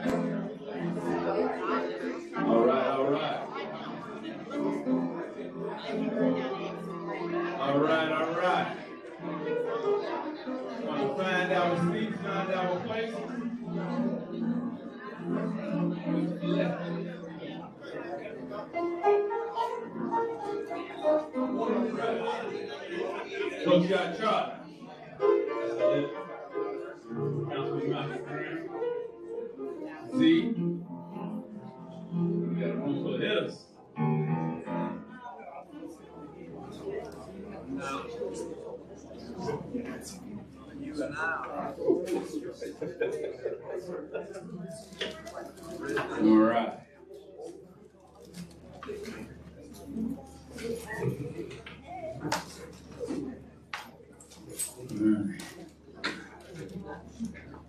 All right, all right. All right, all right. Want to find our seats, find our places. Coach got Charlie. Z. We got a room full of hitters. You and I. All right.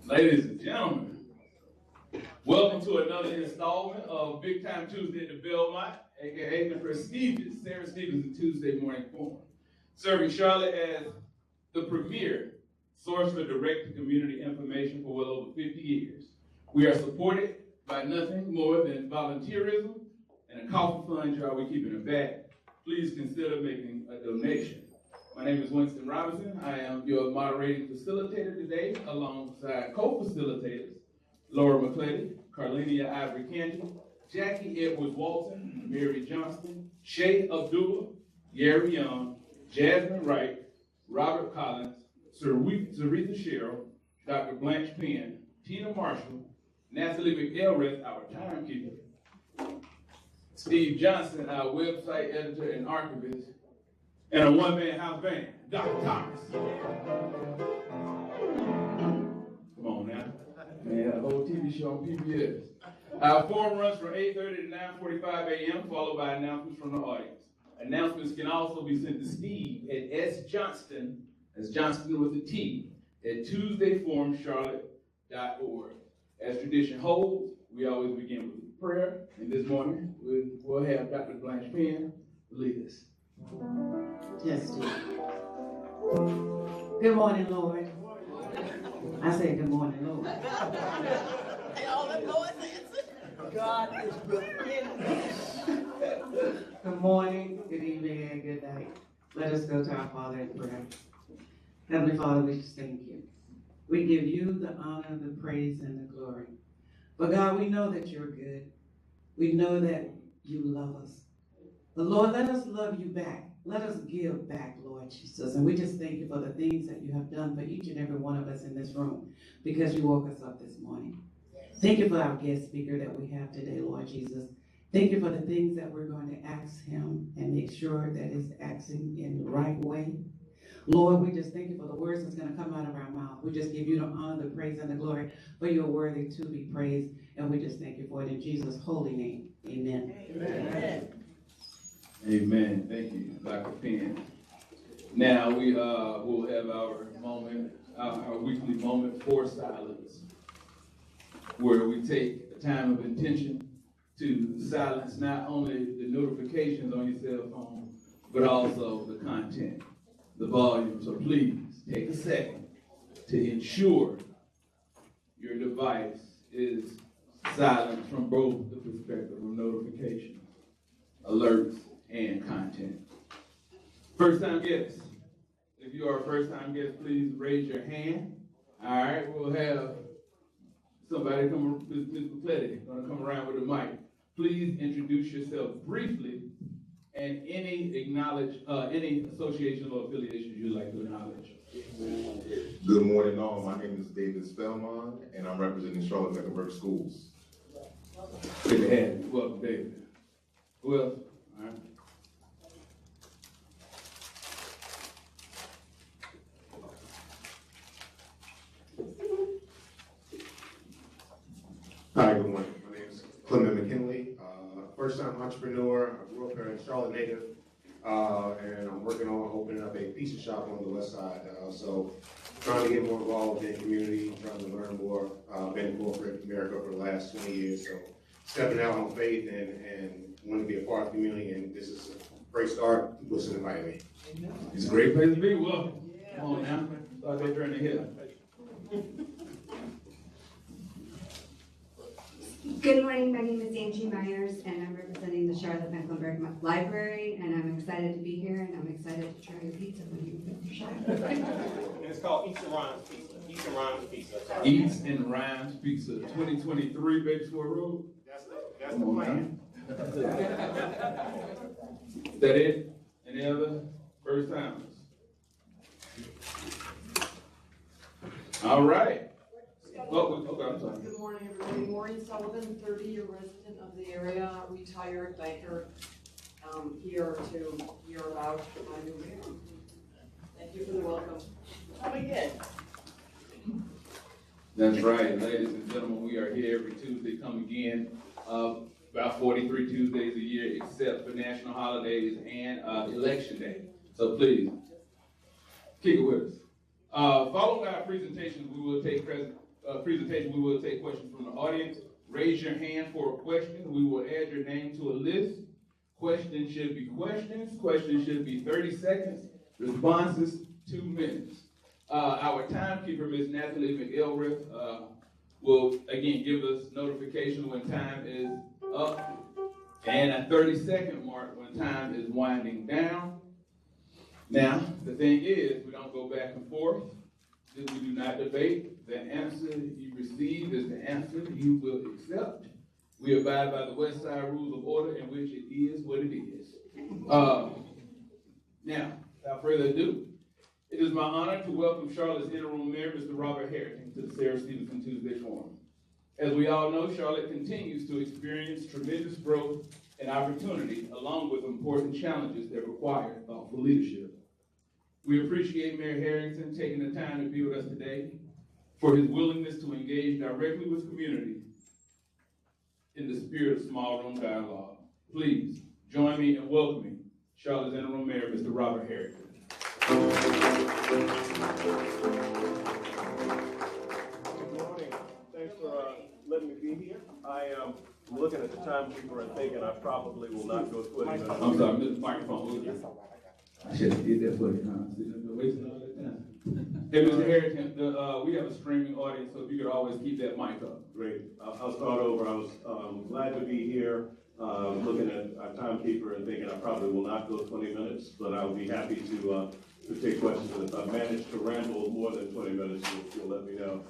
Ladies and gentlemen, welcome to another installment of Big Time Tuesday at the Belmont, aka the prestigious Sarah Stevens Tuesday Morning Forum, serving Charlotte as the premier source for direct-to-community information for well over 50 years. We are supported by nothing more than volunteerism and a coffee fund jar we keep in the back. Please consider making a donation. My name is Winston Robinson. I am your moderating facilitator today, alongside co-facilitators Laura McClady, Carlinia Ivory Candy, Jackie Edwards Walton, Mary Johnston, Shay Abdullah, Gary Young, Jasmine Wright, Robert Collins, Sarita Sherrill, Dr. Blanche Penn, Tina Marshall, Natalie McElrath, our timekeeper, Steve Johnson, our website editor and archivist, and a one-man house band, Dr. Thomas. Come on now. Man, a whole TV show on PBS. Our forum runs from 8:30 to 9:45 a.m., followed by announcements from the audience. Announcements can also be sent to Steve at sjohnston, that's Johnston with a T, at tuesdayforumcharlotte.org. As tradition holds, we always begin with prayer, and this morning we'll have Dr. Blanche Penn lead us. Yes, Steve. Good morning, Lord. I said good morning, Lord. All the Lord answered. God is good. Good morning, good evening, and good night. Let us go to our Father in prayer. Heavenly Father, we just thank you. We give you the honor, the praise, and the glory. But God, we know that you're good. We know that you love us. But Lord, let us love you back. Let us give back, Lord Jesus. And we just thank you for the things that you have done for each and every one of us in this room, because you woke us up this morning. Thank you for our guest speaker that we have today, Lord Jesus. Thank you for the things that we're going to ask him and make sure that it's acting in the right way. Lord, we just thank you for the words that's going to come out of our mouth. We just give you the honor, the praise, and the glory, for you're worthy to be praised. And we just thank you for it in Jesus' holy name. Amen. Amen. Amen. Thank you, Dr. Penn. Now we will have our moment, our weekly moment for silence, where we take a time of intention to silence not only the notifications on your cell phone, but also the content, the volume. So please take a second to ensure your device is silent from both the perspective of notifications, alerts, and content. First-time guests. If you are a first-time guest, please raise your hand. All right, we'll have somebody come, Ms. McClady, going to come around with a mic. Please introduce yourself briefly and any association or affiliations you'd like to acknowledge. Good morning, all. My name is David Spellman, and I'm representing Charlotte Mecklenburg Schools. Good to have you. Welcome, David. Who else? All right. Hi, good morning. My name is Clement McKinley, first-time entrepreneur. I grew up here in Charlotte native, and I'm working on opening up a pizza shop on the west side. So trying to get more involved in the community, trying to learn more. Been in corporate America for the last 20 years, so stepping out on faith and want to be a part of the community, and this is a great start. Listen, inviting me. It's a great place to be. Welcome. Come on now. Start that journey here. Good morning, my name is Angie Myers, and I'm representing the Charlotte-Mecklenburg Library, and I'm excited to be here, and I'm excited to try your pizza when you get to Charlotte. And it's called Eats and Rhymes Pizza. Eats and Rhymes Pizza. Eats and Rhymes Pizza, 2023 Batesville Road. That's the plan. Is that it? Any other first timers? All right. Oh, okay, I'm sorry. Good morning, everybody. Maureen Sullivan, 30-year resident of the area, retired banker, here to hear about my new mayor. Thank you for the welcome. Come again. That's right, ladies and gentlemen, we are here every Tuesday, come again, about 43 Tuesdays a year, except for national holidays and election day. So please, kick it with us. Following our presentations, we will take questions from the audience. Raise your hand for a question. We will add your name to a list. Questions should be questions. Questions should be 30 seconds. Responses, 2 minutes. Our timekeeper, Ms. Natalie McElrath, will again give us notification when time is up and a 30-second mark when time is winding down. Now, the thing is, we don't go back and forth. We do not debate. The answer you receive is the answer you will accept. We abide by the West Side Rules of Order, in which it is what it is. Now, without further ado, it is my honor to welcome Charlotte's interim mayor, Mr. Robert Harrington, to the Sarah Stevenson Tuesday Forum. As we all know, Charlotte continues to experience tremendous growth and opportunity, along with important challenges that require thoughtful leadership. We appreciate Mayor Harrington taking the time to be with us today, for his willingness to engage directly with community in the spirit of small room dialogue. Please join me in welcoming Charlotte's interim mayor, Mr. Robert Harrington. Good morning. Thanks for letting me be here. I am looking at the timekeeper and thinking I probably will not go 20 minutes. I'm sorry, Mr. Microphone. I should have did that for you, huh? Sitting there wasting all that time. Hey, Mr. Harrington, we have a streaming audience, so if you could always keep that mic up. Great. I'll start over. I was glad to be here, looking at our timekeeper and thinking I probably will not go 20 minutes, but I will be happy to take questions. And if I manage to ramble more than 20 minutes, you'll let me know.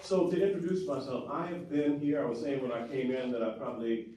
So to introduce myself, I have been here. I was saying when I came in that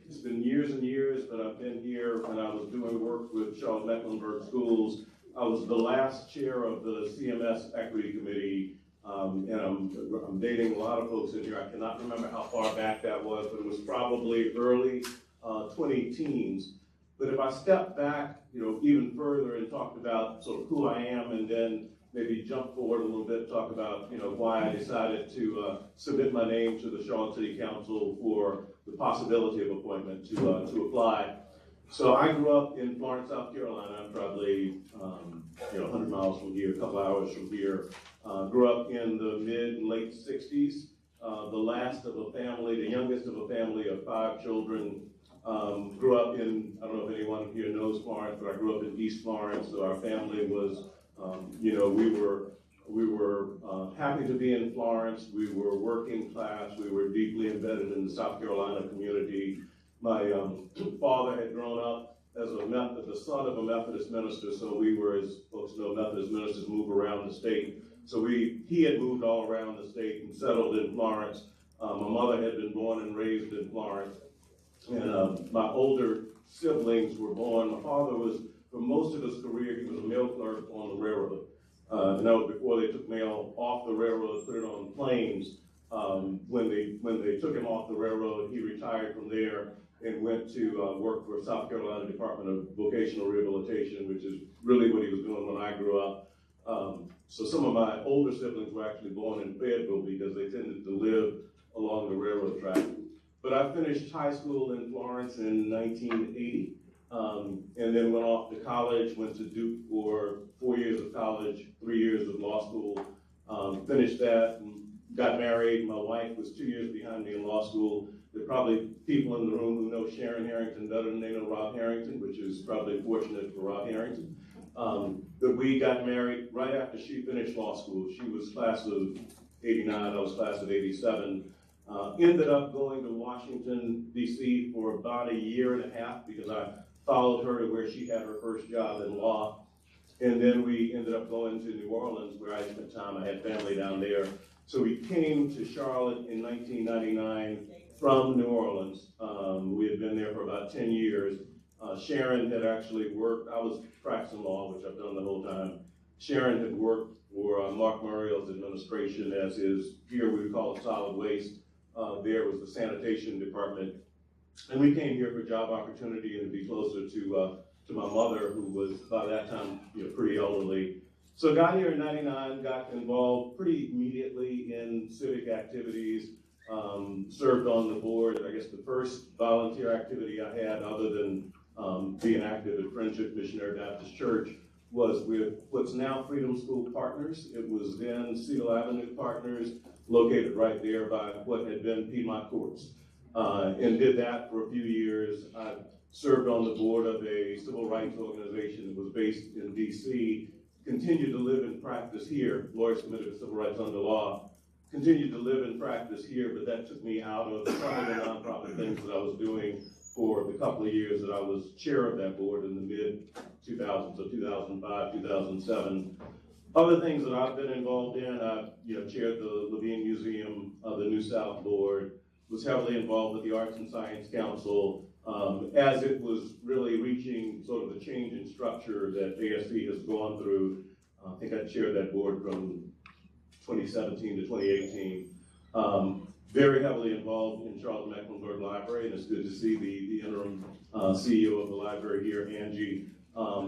it's been years and years, but I've been here when I was doing work with Charlotte-Mecklenburg Schools. I was the last chair of the CMS Equity Committee, and I'm dating a lot of folks in here. I cannot remember how far back that was, but it was probably early 20-teens. But if I step back, even further and talked about sort of who I am, and then maybe jump forward a little bit, talk about why I decided to submit my name to the Charlotte City Council for the possibility of appointment to apply. So I grew up in Florence, South Carolina. I'm probably 100 miles from here, a couple hours from here. Grew up in the mid and late 60s. The last of a family, the youngest of a family of 5 children. Grew up in, I don't know if anyone here knows Florence, but I grew up in East Florence. So our family was, we were happy to be in Florence. We were working class. We were deeply embedded in the South Carolina community. My father had grown up as the son of a Methodist minister, so we were, as folks know, Methodist ministers move around the state. So he had moved all around the state and settled in Florence. My mother had been born and raised in Florence. And my older siblings were born. My father was, for most of his career, he was a mail clerk on the railroad. And that was before they took mail off the railroad, put it on planes. When they took him off the railroad, he retired from there and went to work for South Carolina Department of Vocational Rehabilitation, which is really what he was doing when I grew up. So some of my older siblings were actually born in Fayetteville because they tended to live along the railroad track. But I finished high school in Florence in 1980, and then went off to college, went to Duke for 4 years of college, 3 years of law school, finished that, and got married. My wife was 2 years behind me in law school. There are probably people in the room who know Sharon Harrington better than they know Rob Harrington, which is probably fortunate for Rob Harrington. But we got married right after she finished law school. She was class of 89, I was class of 87. Ended up going to Washington, D.C. for about a year and a half because I followed her to where she had her first job in law. And then we ended up going to New Orleans where I spent time. I had family down there. So we came to Charlotte in 1999 from New Orleans. We had been there for about 10 years. Sharon had actually worked, I was practicing law, which I've done the whole time. Sharon had worked for Mark Murrell's administration as his, here we would call it solid waste. There was the sanitation department. And we came here for job opportunity and to be closer to my mother, who was by that time pretty elderly. So got here in '99, got involved pretty immediately in civic activities, served on the board. I guess the first volunteer activity I had other than being active at Friendship Missionary Baptist Church was with what's now Freedom School Partners. It was then Seal Avenue Partners, located right there by what had been Piedmont Courts. And did that for a few years. I served on the board of a civil rights organization that was based in DC, continued to live and practice here, Lawyers Committed to Civil Rights Under Law, continued to live and practice here, but that took me out of some of the nonprofit things that I was doing for the couple of years that I was chair of that board in the mid-2000s, so 2005, 2007. Other things that I've been involved in, I've chaired the Levine Museum of the New South Board, was heavily involved with the Arts and Science Council, as it was really reaching sort of the change in structure that ASC has gone through. I think I chaired that board from 2017 to 2018. Very heavily involved in Charlotte-Mecklenburg Library, and it's good to see the interim CEO of the library here, Angie,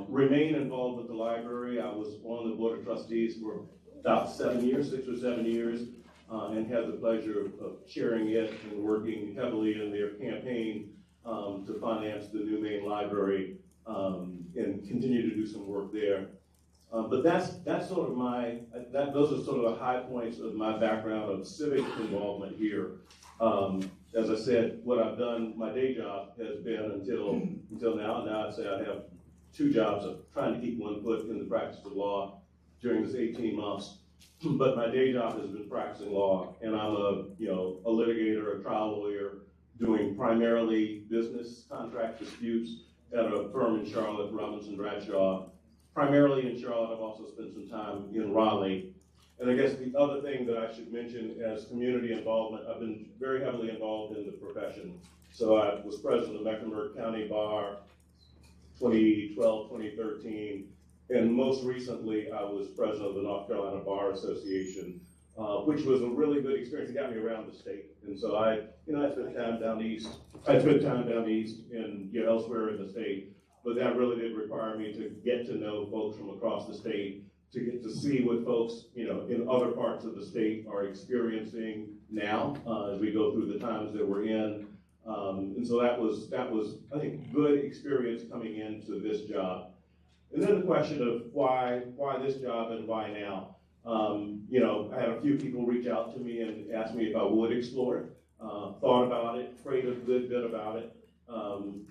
remain involved with the library. I was on the board of trustees for about 7 years, 6 or 7 years, and had the pleasure of chairing it and working heavily in their campaign to finance the new main library and continue to do some work there. But that's sort of those are sort of the high points of my background of civic involvement here. As I said, what I've done, my day job has been until now. Now I'd say I have 2 jobs of trying to keep one foot in the practice of law during this 18 months. But my day job has been practicing law, and I'm a litigator, a trial lawyer, doing primarily business contract disputes at a firm in Charlotte, Robinson Bradshaw. Primarily in Charlotte, I've also spent some time in Raleigh. And I guess the other thing that I should mention as community involvement, I've been very heavily involved in the profession. So I was president of Mecklenburg County Bar 2012, 2013. And most recently, I was president of the North Carolina Bar Association, which was a really good experience. It got me around the state. And so I spent time down east. I spent time down east and elsewhere in the state. But that really did require me to get to know folks from across the state, to get to see what folks, in other parts of the state are experiencing now as we go through the times that we're in. And so that was, I think, good experience coming into this job. And then the question of why this job and why now? I had a few people reach out to me and ask me if I would explore it. Thought about it, prayed a good bit about it.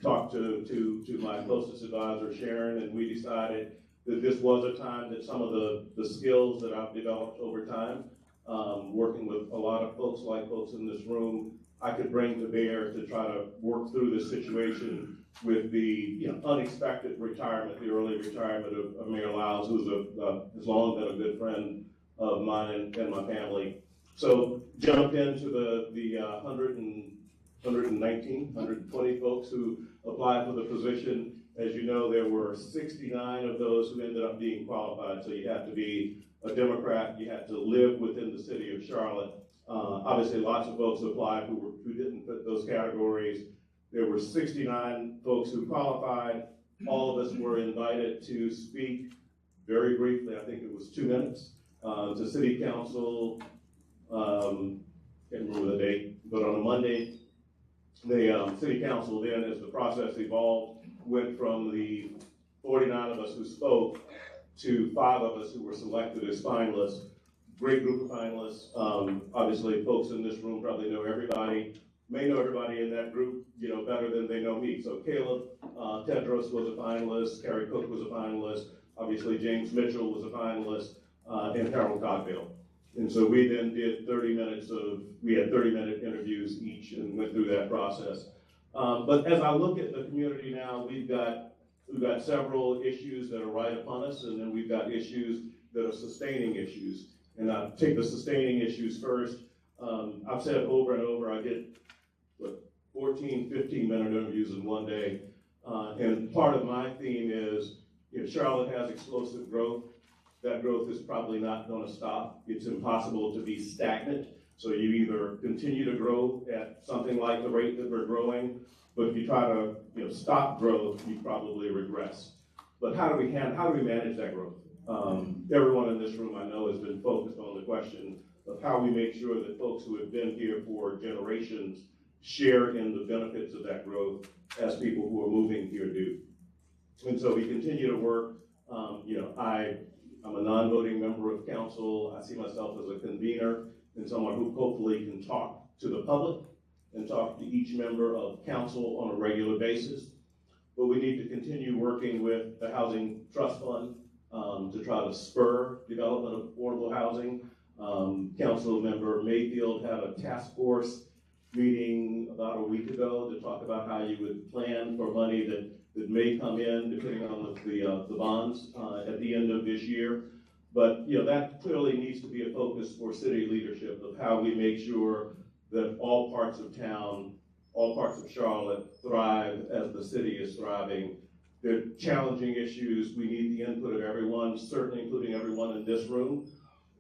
Talked to my closest advisor, Sharon, and we decided that this was a time that some of the skills that I've developed over time, working with a lot of folks like folks in this room, I could bring to bear to try to work through this situation with the unexpected retirement, the early retirement of Mayor Lyles, who's has long been a good friend of mine and my family. So jumped into the 120 folks who applied for the position. As you know, there were 69 of those who ended up being qualified. So you had to be a Democrat, you had to live within the city of Charlotte. Obviously, lots of folks applied who didn't fit those categories. There were 69 folks who qualified. All of us were invited to speak very briefly, I think it was 2 minutes, to City Council. Can't remember the date, but on a Monday, the City Council then, as the process evolved, went from the 49 of us who spoke to 5 of us who were selected as finalists. Great group of finalists. Obviously, folks in this room probably know everybody, may know everybody in that group, better than they know me. So Caleb Tedros was a finalist, Carrie Cook was a finalist, obviously James Mitchell was a finalist, and Harold Cogdale. And so we then did 30-minute interviews each and went through that process. But as I look at the community now, we've got several issues that are right upon us, and then we've got issues that are sustaining issues. And I'll take the sustaining issues first. I've said over and over, I did 14, 15-minute interviews in one day. And part of my theme is, if Charlotte has explosive growth, that growth is probably not going to stop. It's impossible to be stagnant. So you either continue to grow at something like the rate that we're growing, but if you try to stop growth, you probably regress. But how do we manage that growth? Everyone in this room I know has been focused on the question of how we make sure that folks who have been here for generations share in the benefits of that growth as people who are moving here do. And so we continue to work. I'm a non-voting member of council. I see myself as a convener and someone who hopefully can talk to the public and talk to each member of council on a regular basis. But we need to continue working with the Housing Trust Fund to try to spur development of affordable housing. Council member Mayfield had a task force meeting about a week ago to talk about how you would plan for money that may come in depending on the bonds at the end of this year. But that clearly needs to be a focus for city leadership of how we make sure that all parts of town, all parts of Charlotte thrive as the city is thriving. There are challenging issues. We need the input of everyone, certainly including everyone in this room,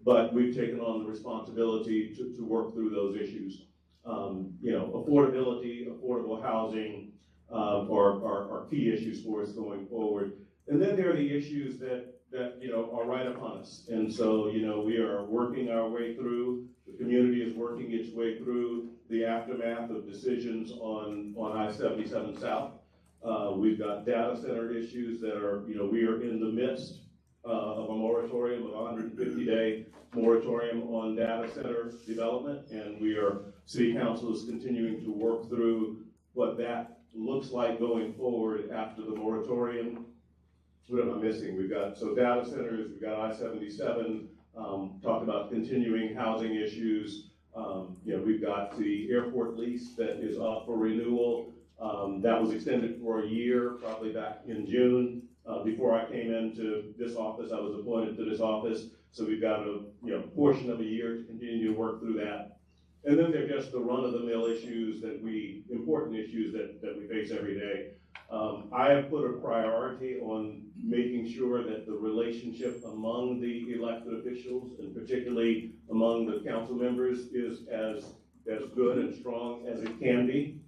but we've taken on the responsibility to work through those issues. Affordability, affordable housing are key issues for us going forward. And then there are the issues that are right upon us. And so, we are working our way through, the community is working its way through the aftermath of decisions on I-77 South. We've got data center issues that are, we are in the midst of a moratorium, of a 150-day moratorium on data center development, and City Council is continuing to work through what that looks like going forward after the moratorium. What am I missing? We've got data centers, we've got I-77, talked about continuing housing issues. We've got the airport lease that is up for renewal. That was extended for a year, probably back in June. Before I came into this office, I was appointed to this office. So we've got a portion of a year to continue to work through that. And then they're just the run-of-the-mill issues important issues that we face every day. I have put a priority on making sure that the relationship among the elected officials, and particularly among the council members, is as good and strong as it can be.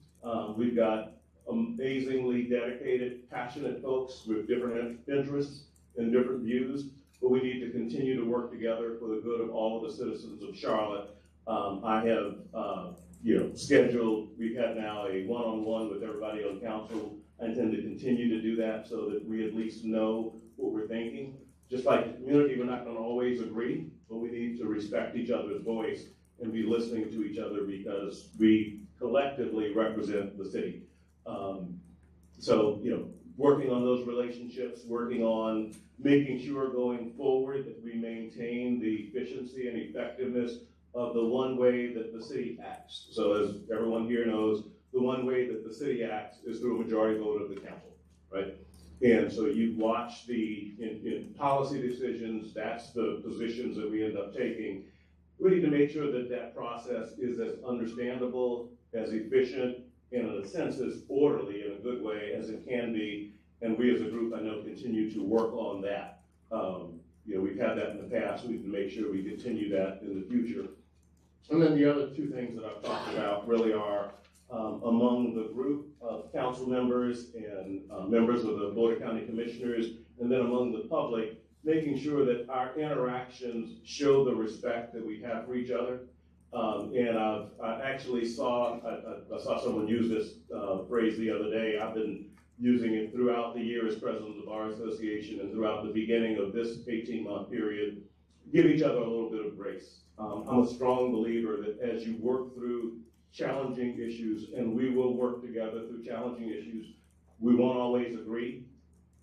We've got amazingly dedicated, passionate folks with different interests and different views, but we need to continue to work together for the good of all of the citizens of Charlotte. I have, scheduled, we've had now a one-on-one with everybody on council. I intend to continue to do that so that we at least know what we're thinking. Just like the community, we're not going to always agree, but we need to respect each other's voice and be listening to each other because we collectively represent the city. Working on those relationships, working on making sure going forward that we maintain the efficiency and effectiveness of the one way that the city acts. So as everyone here knows, the one way that the city acts is through a majority vote of the council, right? And so you watch in policy decisions, that's the positions that we end up taking. We need to make sure that that process is as understandable, as efficient, and in a sense as orderly in a good way as it can be. And we as a group, I know, continue to work on that. We've had that in the past. We need to make sure we continue that in the future. And then the other two things that I've talked about really are among the group of council members and members of the Board of County Commissioners, and then among the public, making sure that our interactions show the respect that we have for each other. And I actually saw someone use this phrase the other day. I've been using it throughout the year as president of the Bar Association and throughout the beginning of this 18-month period. Give each other a little bit of grace. I'm a strong believer that as you work through challenging issues, and we will work together through challenging issues, we won't always agree,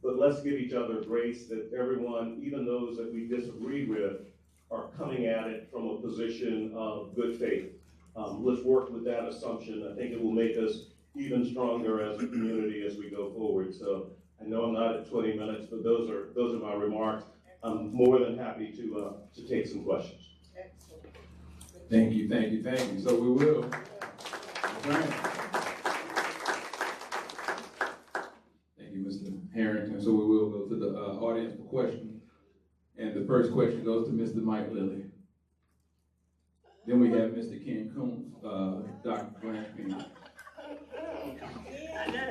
but let's give each other grace that everyone, even those that we disagree with, are coming at it from a position of good faith. Let's work with that assumption. I think it will make us even stronger as a community as we go forward. So I know I'm not at 20 minutes, but those are my remarks. I'm more than happy to take some questions. Thank you. So we will. Thank you, Mr. Harrington. So we will go to the audience for questions. And the first question goes to Mr. Mike Lilly. Then we have Mr. Ken Combs, Dr. Grant Payne.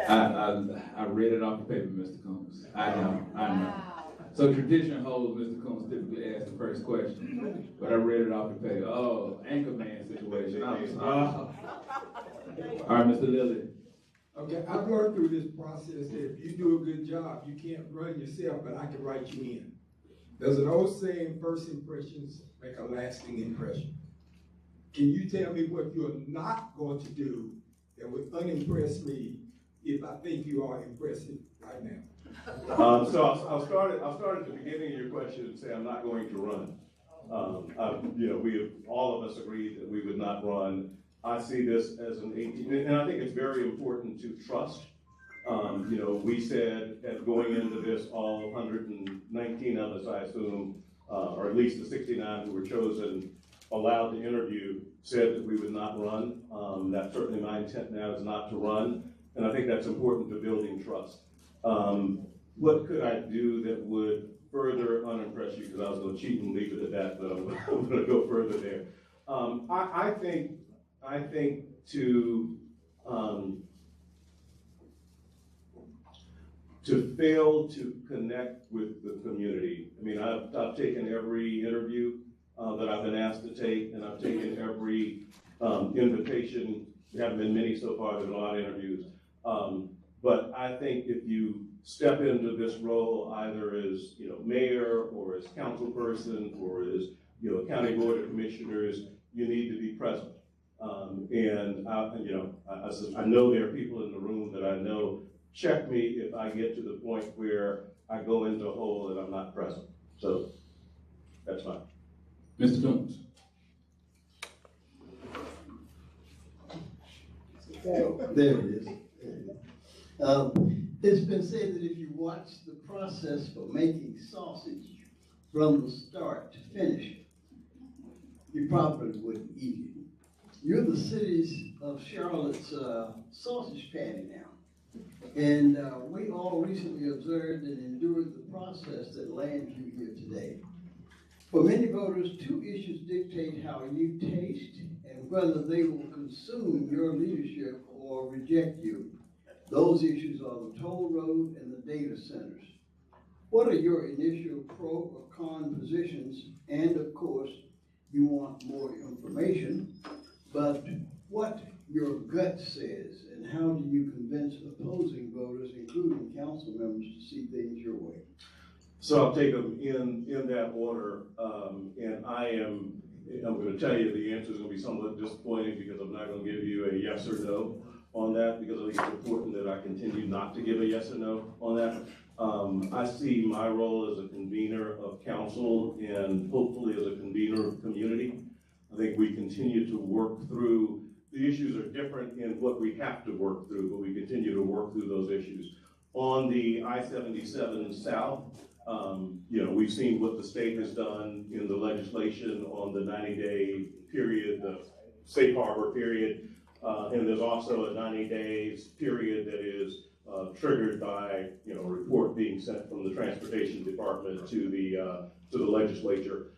I read it off the paper, Mr. Combs. I know. So tradition holds Mr. Combs typically asks the first question, but I read it off the paper. Oh, anchorman situation. All right, Mr. Lilly. Okay, I've learned through this process that if you do a good job, you can't run yourself, but I can write you in. There's an old saying, first impressions make a lasting impression. Can you tell me what you're not going to do that would unimpress me if I think you are impressive right now? So I'll start at the beginning of your question and say I'm not going to run. We have, all of us agreed that we would not run. I see this as an 18, and I think it's very important to trust. We said at going into this, all 119 of us, I assume, or at least the 69 who were chosen, allowed to interview, said that we would not run. That's certainly my intent now, is not to run, and I think that's important to building trust. What could I do that would further unimpress you? Because I was going to cheat and leave it at that, but I'm going to go further there. I think to fail to connect with the community. I mean, I've taken every interview that I've been asked to take, and I've taken every invitation. There haven't been many so far, there's a lot of interviews. But I think if you step into this role either as mayor or as councilperson or as county board of commissioners, you need to be present. I know there are people in the room that I know check me if I get to the point where I go into a hole and I'm not present. So that's fine. Mr. Jones. There it is. It's been said that if you watch the process for making sausage from the start to finish, you probably wouldn't eat it. You're the city's of Charlotte's sausage patty now. And we all recently observed and endured the process that lands you here today. For many voters, two issues dictate how you taste and whether they will consume your leadership or reject you. Those issues are the toll road and the data centers. What are your initial pro or con positions? And of course, you want more information, but what your gut says, and how do you convince opposing voters, including council members, to see things your way? So I'll take them in that order, and I'm going to tell you the answer is going to be somewhat disappointing because I'm not going to give you a yes or no on that, because I think it's important that I continue not to give a yes or no on that. I see my role as a convener of council and hopefully as a convener of community. I think we continue to work through, the issues are different in what we have to work through, but we continue to work through those issues. On the I-77 South, we've seen what the state has done in the legislation on the 90-day period, the safe harbor period, and there's also a 90 days period that is triggered by a report being sent from the transportation department to the legislature.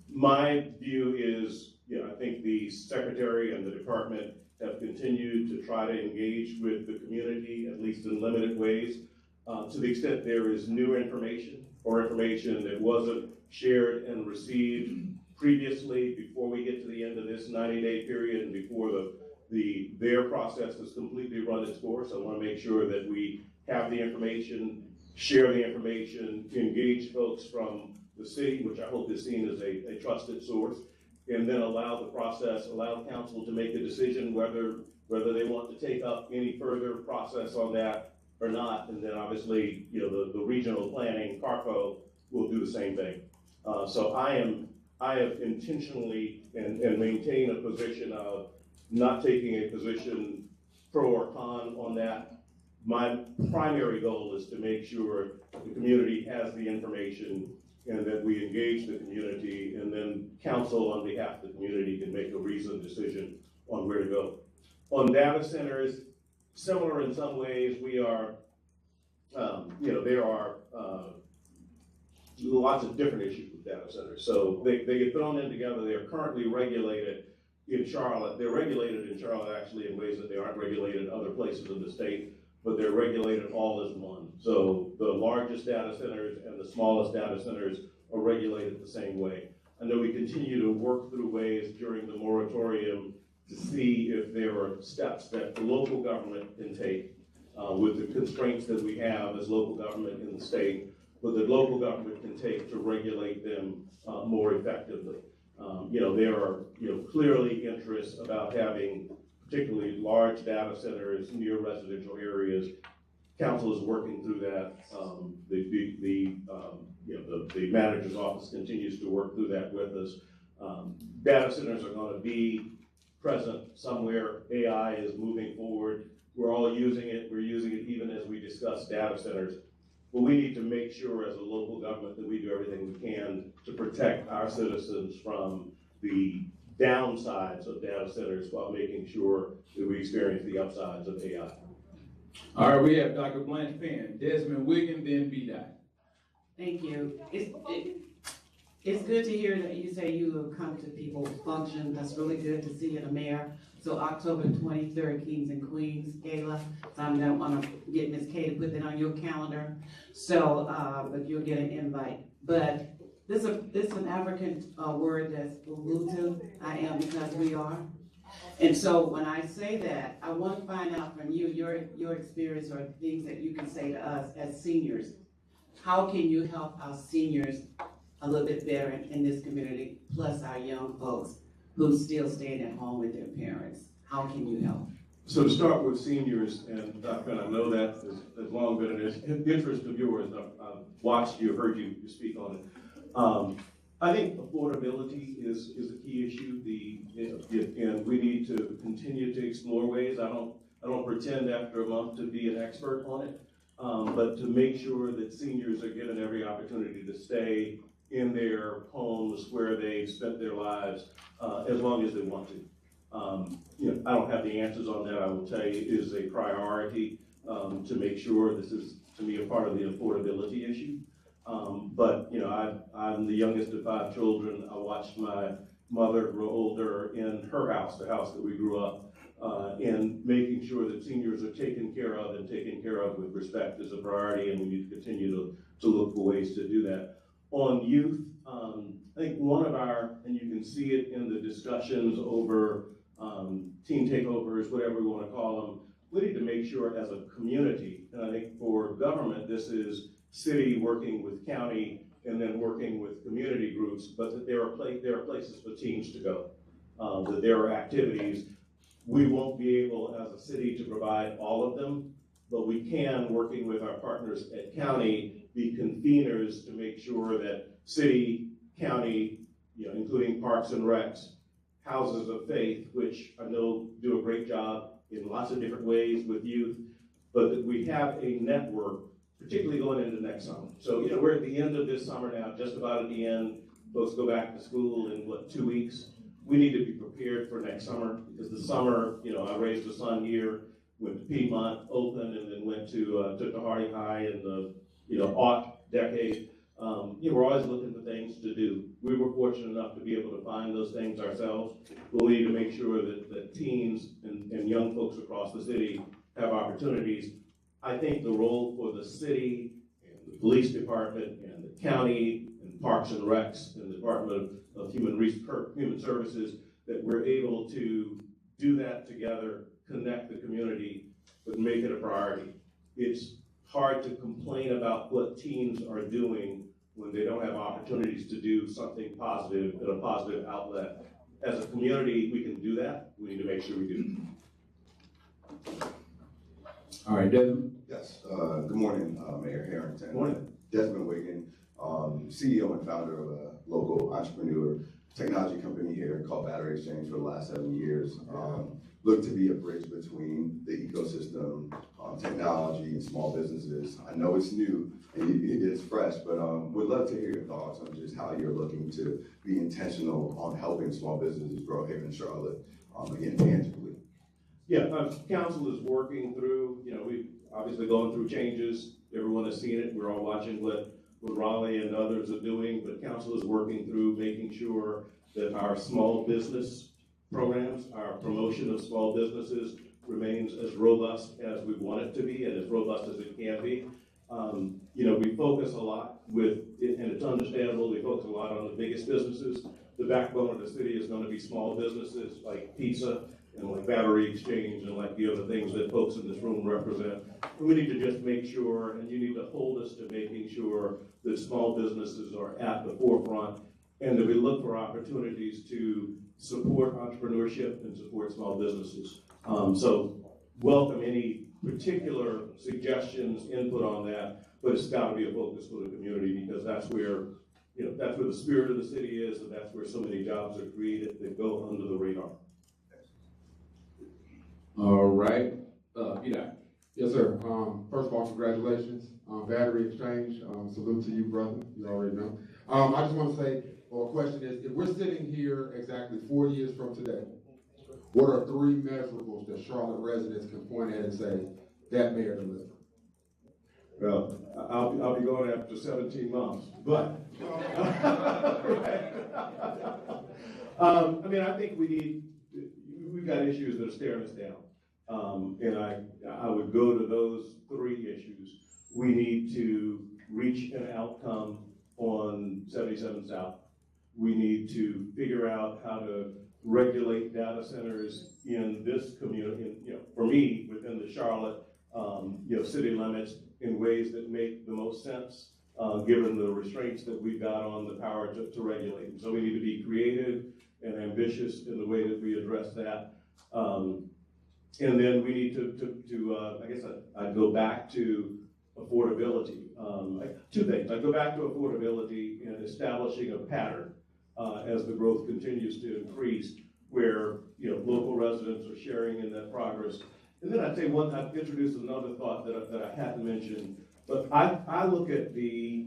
My view is, I think the secretary and the department have continued to try to engage with the community, at least in limited ways, to the extent there is new information or information that wasn't shared and received previously before we get to the end of this 90-day period and before their process has completely run its course. I want to make sure that we have the information, share the information, engage folks from the city, which I hope is seen as a trusted source, and then allow the process, allow council to make a decision whether they want to take up any further process on that or not. And then obviously, the regional planning, CARFO, will do the same thing. So I am I have intentionally and maintained a position of not taking a position pro or con on that. My primary goal is to make sure the community has the information and that we engage the community, and then council on behalf of the community can make a reasoned decision on where to go. On data centers, similar in some ways, we are, there are lots of different issues with data centers. So they get thrown in together. They're currently regulated in Charlotte. They're regulated in Charlotte actually in ways that they aren't regulated in other places in the state, but they're regulated all as one. So the largest data centers and the smallest data centers are regulated the same way. I know we continue to work through ways during the moratorium to see if there are steps that the local government can take with the constraints that we have as local government in the state, but the local government can take to regulate them more effectively. There are clearly interests about having particularly large data centers near residential areas. Council is working through that. The manager's office continues to work through that with us. Data centers are going to be present somewhere. AI is moving forward. We're all using it. We're using it even as we discuss data centers. But we need to make sure as a local government that we do everything we can to protect our citizens from the downsides of data centers while making sure that we experience the upsides of AI. All right, we have Dr. Blanche Penn, Desmond Wiggin, then B-Dot. Thank you. It's good to hear that you say you will come to people's function. That's really good to see in the mayor. So October 23rd, Kings and Queens Gala. So I'm gonna want to get Ms. K to put that on your calendar. So, but you'll get an invite. But this is an African word that's Ubuntu. I am because we are. And so when I say that, I want to find out from you, your experience or things that you can say to us as seniors. How can you help our seniors a little bit better in this community, plus our young folks who's still staying at home with their parents? How can you help? So to start with seniors, and Dr. Penn, I know that has long been an interest of yours. I've watched you, heard you speak on it. I think affordability is a key issue. And we need to continue to explore ways. I don't pretend after a month to be an expert on it, but to make sure that seniors are given every opportunity to stay in their homes where they've spent their lives as long as they want to. I don't have the answers on that. I will tell you it is a priority to make sure this is, to me, a part of the affordability issue. But I'm the youngest of 5 children. I watched my mother grow older in her house, the house that we grew up, and making sure that seniors are taken care of and taken care of with respect is a priority, and we need to continue to look for ways to do that. On youth, I think one of our, and you can see it in the discussions over teen takeovers, whatever we want to call them, we need to make sure as a community, and I think for government, this is city working with county and then working with community groups, but that there are places for teens to go, that there are activities. We won't be able as a city to provide all of them, but we can, working with our partners at county, be conveners to make sure that city, county, including parks and recs, houses of faith, which I know do a great job in lots of different ways with youth, but that we have a network, particularly going into next summer. So, we're at the end of this summer now, just about at the end. Folks go back to school in, 2 weeks? We need to be prepared for next summer, because the summer, I raised a son here, went to Piedmont, opened, and then went to took to Hardy High in the, aught decade. We're always looking for things to do. We were fortunate enough to be able to find those things ourselves, but we need to make sure that teens and young folks across the city have opportunities. I think the role for the city and the police department and the county and Parks and Recs and the Department of Human Services, that we're able to do that together, connect the community, but make it a priority. It's hard to complain about what teens are doing when they don't have opportunities to do something positive in a positive outlet. As a community, we can do that. We need to make sure we do. All right, Desmond. Yes, good morning, Mayor Harrington. Good morning. Desmond Wiggin, CEO and founder of local entrepreneur technology company here called Battery Exchange for the last 7 years. Look to be a bridge between the ecosystem, technology, and small businesses. I know it's new and it is fresh, but would love to hear your thoughts on just how you're looking to be intentional on helping small businesses grow here in Charlotte, again, tangibly. Yeah, council is working through, we've obviously gone through changes. Everyone has seen it. We're all watching what Raleigh and others are doing, but council is working through making sure that our small business programs, our promotion of small businesses remains as robust as we want it to be and as robust as it can be. We focus a lot and it's understandable, we focus a lot on the biggest businesses. The backbone of the city is going to be small businesses like pizza and like Battery Exchange and like the other things that folks in this room represent. And we need to just make sure, and you need to hold us to making sure that small businesses are at the forefront and that we look for opportunities to support entrepreneurship and support small businesses. So welcome any particular suggestions, input on that, but it's got to be a focus for the community because that's where the spirit of the city is, and that's where so many jobs are created that go under the radar. All right, Eli. Yes, sir. First of all, congratulations on Battery Exchange. Salute to you, brother. You already know. I just want to say, a question is, if we're sitting here exactly 4 years from today, what are 3 measurables that Charlotte residents can point at and say, that mayor delivered? Well, I'll be going after 17 months, but I think we've got issues that are staring us down. And I would go to those 3 issues. We need to reach an outcome on 77 South. We need to figure out how to regulate data centers in this community, for me, within the Charlotte, city limits in ways that make the most sense, given the restraints that we've got on the power to regulate. And so we need to be creative and ambitious in the way that we address that. And then we need to I guess I'd go back to affordability. 2 things. I'd go back to affordability and establishing a pattern as the growth continues to increase where, local residents are sharing in that progress. And then I'd say I'd introduce another thought that I hadn't mentioned, but I look at the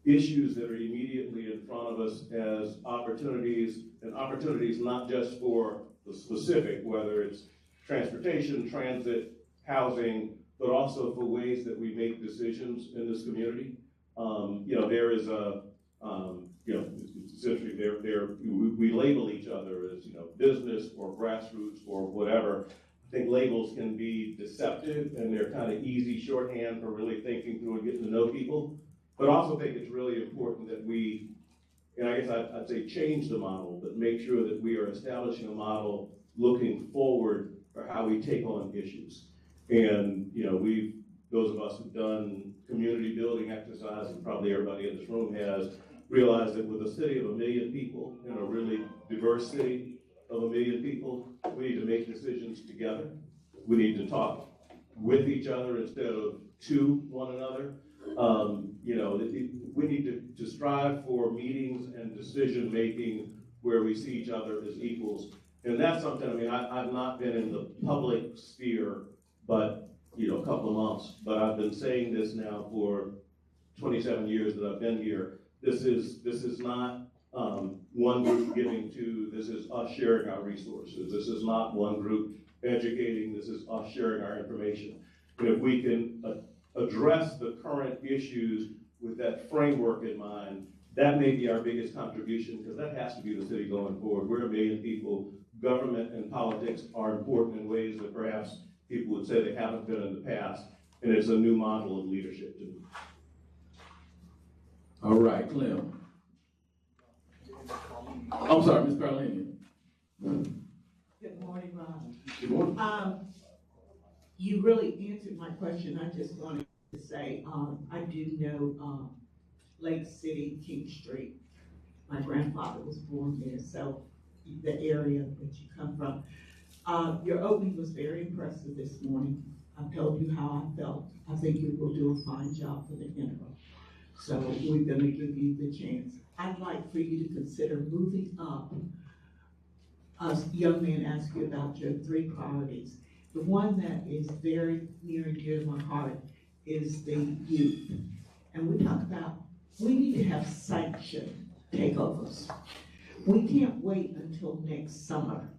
issues that are immediately in front of us as opportunities, and opportunities not just for the specific, whether it's transportation, transit, housing, but also for ways that we make decisions in this community. There is essentially we label each other as, business or grassroots or whatever. I think labels can be deceptive and they're kind of easy shorthand for really thinking through and getting to know people. But I also think it's really important that we, and I guess I'd say change the model, but make sure that we are establishing a model looking forward for how we take on issues. And, those of us who've done community building exercise, and probably everybody in this room has, realized that with a city of 1 million people, in a really diverse city of 1 million people, we need to make decisions together. We need to talk with each other instead of to one another. We need to strive for meetings and decision-making where we see each other as equals. And that's something, I've not been in the public sphere, but, a couple of months, but I've been saying this now for 27 years that I've been here. This is not one group giving to, this is us sharing our resources. This is not one group educating, this is us sharing our information. And if we can address the current issues with that framework in mind, that may be our biggest contribution, because that has to be the city going forward. We're 1 million people. Government and politics are important in ways that perhaps people would say they haven't been in the past, and it's a new model of leadership to me. All right, Clem. I'm sorry, Ms. Carlinian. Good morning, Ron. Good morning. You really answered my question. I just wanted to say, I do know Lake City, King Street. My grandfather was born there, so the area that you come from. Your opening was very impressive this morning. I told you how I felt. I think you will do a fine job for the interim. So we're going to give you the chance. I'd like for you to consider moving up. A young man asked you about your 3 priorities. The one that is very near and dear to my heart is the youth. And we talk about, we need to have sanctioned takeovers. We can't wait until next summer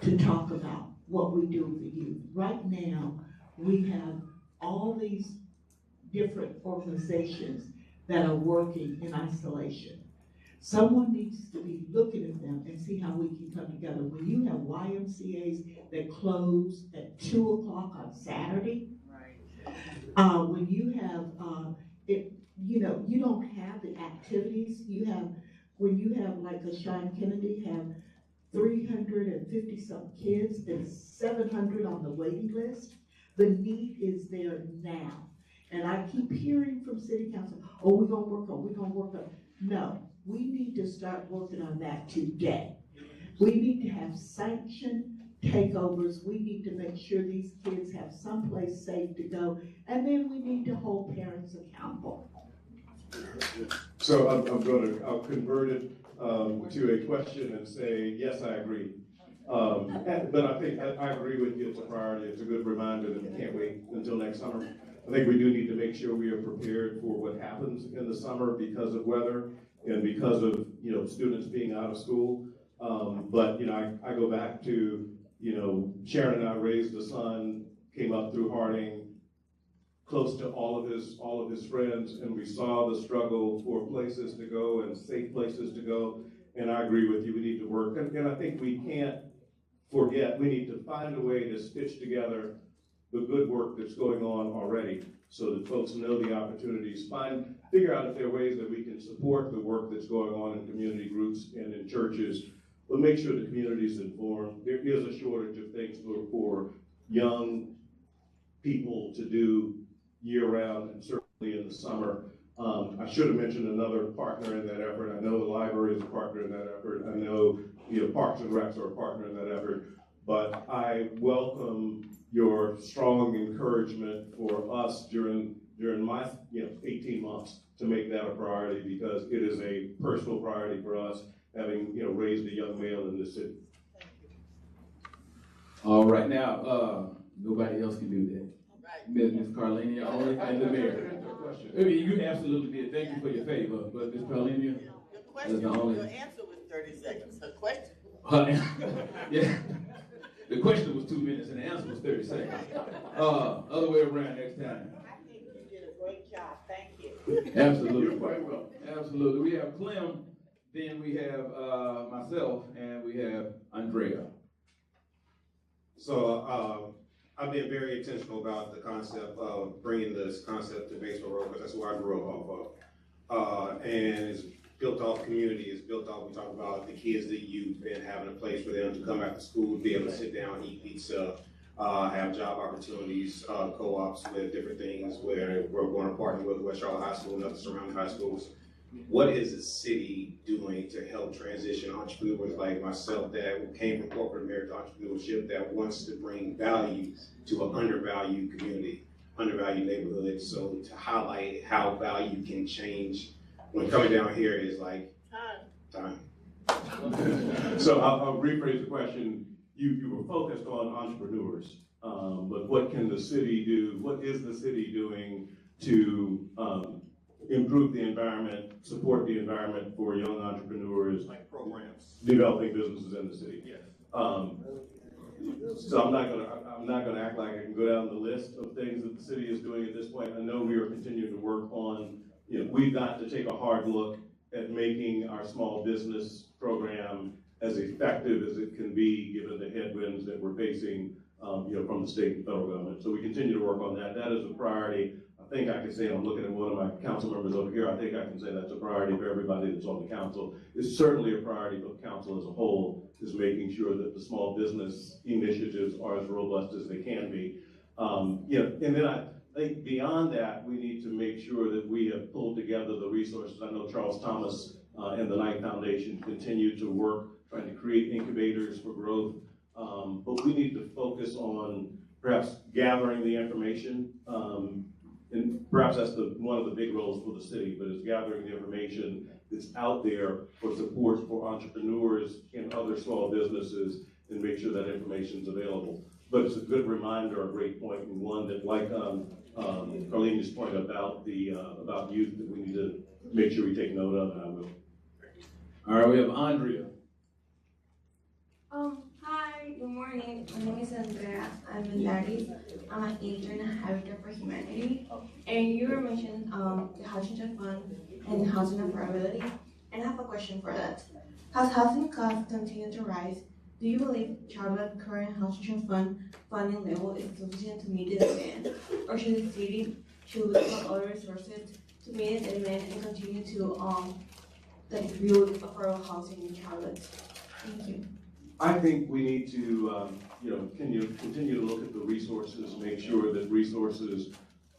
to talk about what we do with the youth. Right now, we have all these different organizations that are working in isolation. Someone needs to be looking at them and see how we can come together. When you have YMCAs that close at 2 o'clock on Saturday, when you have, you don't have the activities. When you have like a Sean Kennedy have 350 some kids and 700 on the waiting list, the need is there now. And I keep hearing from city council, oh, we're gonna work on. No, we need to start working on that today. We need to have sanctioned takeovers. We need to make sure these kids have someplace safe to go. And then we need to hold parents accountable. So I'll convert it to a question and say, yes, I agree. But I think I agree with you, it's a priority. It's a good reminder that we can't wait until next summer. I think we do need to make sure we are prepared for what happens in the summer because of weather and because of, students being out of school. But, I go back to, Sharon and I raised a son, came up through Harding, close to all of his friends, and we saw the struggle for places to go and safe places to go. And I agree with you, we need to work. And I think we can't forget, we need to find a way to stitch together the good work that's going on already so that folks know the opportunities, figure out if there are ways that we can support the work that's going on in community groups and in churches, but make sure the community is informed. There is a shortage of things for young people to do year-round and certainly in the summer. I should have mentioned another partner in that effort. I know the library is a partner in that effort. I know Parks and Recs are a partner in that effort. But I welcome your strong encouragement for us during my 18 months to make that a priority because it is a personal priority for us, having raised a young male in this city. All right, now nobody else can do that. Ms. Carlenia, only and the mayor. You absolutely did. Thank you for your favor, but Ms. Carlenia. Your answer was 30 seconds. Her question. Yeah. The question was 2 minutes and the answer was 30 seconds. Other way around next time. I think you did a great job. Thank you. Absolutely. You're quite welcome. Absolutely. We have Clem, then we have myself, and we have Andrea. So I've been very intentional about the concept of bringing this concept to Batesville Road because that's where I grew up off of. And it's built off community, it's built off, we talk about the kids, the youth, and having a place for them to come after school, be able to sit down, eat pizza, have job opportunities, co-ops with different things where we're going to partner with West Charlotte High School and other surrounding high schools. What is the city doing to help transition entrepreneurs like myself that came from corporate America entrepreneurship that wants to bring value to an undervalued community, undervalued neighborhood, so to highlight how value can change when coming down here is like time. So I'll rephrase the question. You were focused on entrepreneurs, but what can the city do? What is the city doing to improve the environment, support the environment for young entrepreneurs, Like programs, developing businesses in the city? yes. So I'm not gonna act like I can go down the list of things that the city is doing at this point. I know we are continuing to work on. We've got to take a hard look at making our small business program as effective as it can be, given the headwinds that we're facing, from the state and federal government. So we continue to work on that. That is a priority. I think I can say, I'm looking at one of my council members over here, I think I can say that's a priority for everybody that's on the council. It's certainly a priority for the council as a whole, is making sure that the small business initiatives are as robust as they can be. And then I think beyond that, we need to make sure that we have pulled together the resources. I know Charles Thomas and the Knight Foundation continue to work, trying to create incubators for growth. But we need to focus on perhaps gathering the information and perhaps that's one of the big roles for the city, but it's gathering the information that's out there for support for entrepreneurs and other small businesses and make sure that information is available. But it's a good reminder, a great point, and one that, like Carlene's point about youth, that we need to make sure we take note of, and I will. All right, we have Andrea. Hi, good morning. My name is Andrea. I'm in Daddy. I'm an intern at Habitat for Humanity. And you were mentioning the Housing Fund and housing affordability. And I have a question for that. As housing costs continue to rise, do you believe Charlotte's current housing fund funding level is sufficient to meet the demand? Or should the city look for other resources to meet the demand and continue to build affordable housing in Charlotte? Thank you. I think we need to, continue to look at the resources, make sure that resources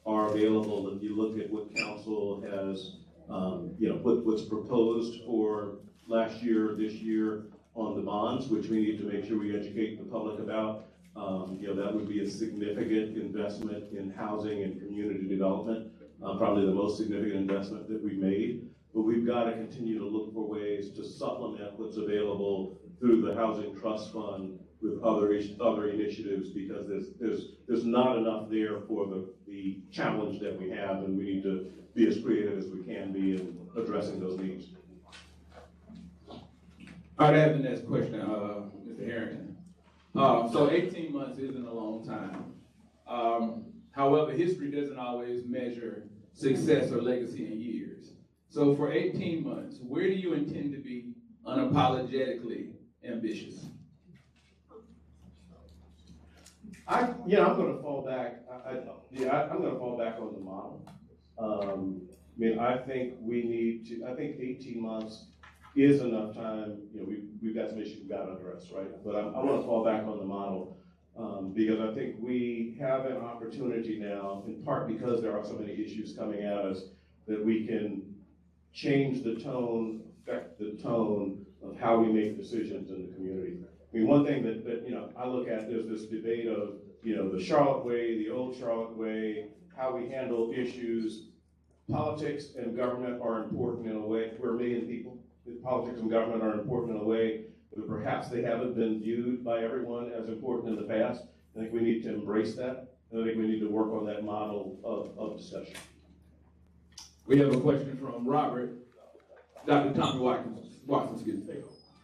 are available. If you look at what council has, what's proposed for last year, this year on the bonds, which we need to make sure we educate the public about. That would be a significant investment in housing and community development, probably the most significant investment that we've made. But we've got to continue to look for ways to supplement what's available through the Housing Trust Fund with other initiatives, because there's not enough there for the challenge that we have, and we need to be as creative as we can be in addressing those needs. All right, I have the next question, Mr. Harrington. So 18 months isn't a long time. However, history doesn't always measure success or legacy in years. So for 18 months, where do you intend to be unapologetically ambitious? I'm going to fall back. I'm going to fall back on the model. I think we need to. I think 18 months is enough time. We've got some issues we've got to address, right? But I want to fall back on the model because I think we have an opportunity now, in part because there are so many issues coming at us, that we can change the tone, affect the tone of how we make decisions in the community. One thing that I look at, there's this debate of the Charlotte way, the old Charlotte way, how we handle issues. Politics and government are important in a way. We're a million people. Politics and government are important in a way that perhaps they haven't been viewed by everyone as important in the past. I think we need to embrace that, and I think we need to work on that model of discussion. We have a question from Robert. Dr. Tommy Watson, excuse me.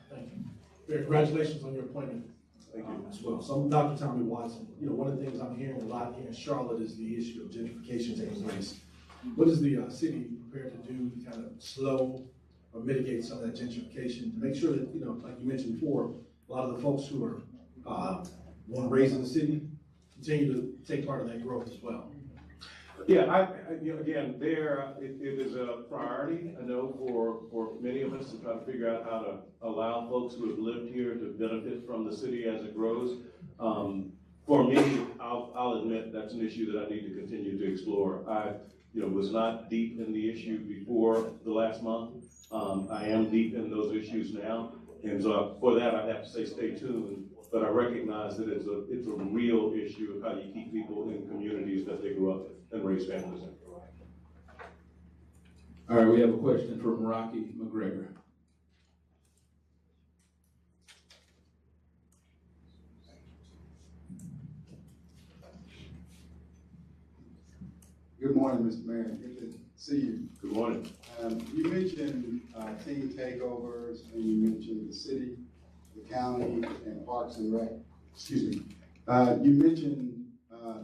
Thank you. Congratulations on your appointment. Thank you. As well. So I'm Dr. Tommy Watson. One of the things I'm hearing a lot here in Charlotte is the issue of gentrification taking place. What is the city prepared to do to kind of slow or mitigate some of that gentrification to make sure that, like you mentioned before, a lot of the folks who are want to raise in the city continue to take part of that growth as well? Yeah, again, it is a priority, I know, for many of us to try to figure out how to allow folks who have lived here to benefit from the city as it grows. For me, I'll admit that's an issue that I need to continue to explore. I was not deep in the issue before the last month. I am deep in those issues now, and so for that I have to say stay tuned. But I recognize that it's a real issue of how you keep people in communities that they grew up in and raise families in. All right, we have a question from Rocky McGregor. Good morning, Mr. Mayor. Good to see you. Good morning. You mentioned team takeovers, and you mentioned the city, the county, and Parks and Rec. Excuse me. You mentioned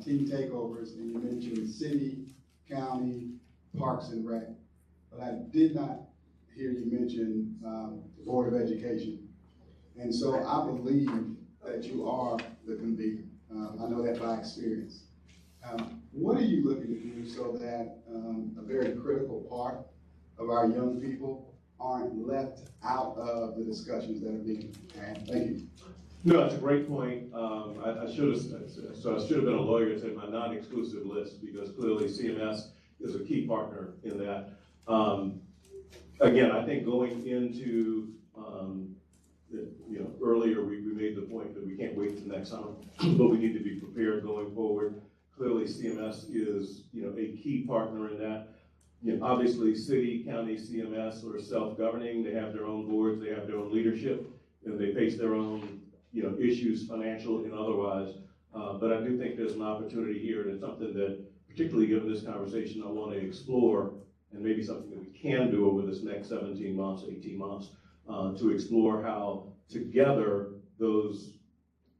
team takeovers, and you mentioned city, county, Parks and Rec. But I did not hear you mention the Board of Education. And so I believe that you are the convener. I know that by experience. What are you looking to do so that a very critical part of our young people aren't left out of the discussions that are being had? Thank you. No, that's a great point. I should have been a lawyer and said my non-exclusive list, because clearly CMS is a key partner in that. Again, I think going into earlier we made the point that we can't wait till next summer, but we need to be prepared going forward. Clearly, CMS is, a key partner in that. Obviously, city, county, CMS are self-governing. They have their own boards, they have their own leadership, and they face their own, issues, financial and otherwise. But I do think there's an opportunity here, and it's something that, particularly given this conversation, I want to explore, and maybe something that we can do over this next 17 months, 18 months, to explore how together those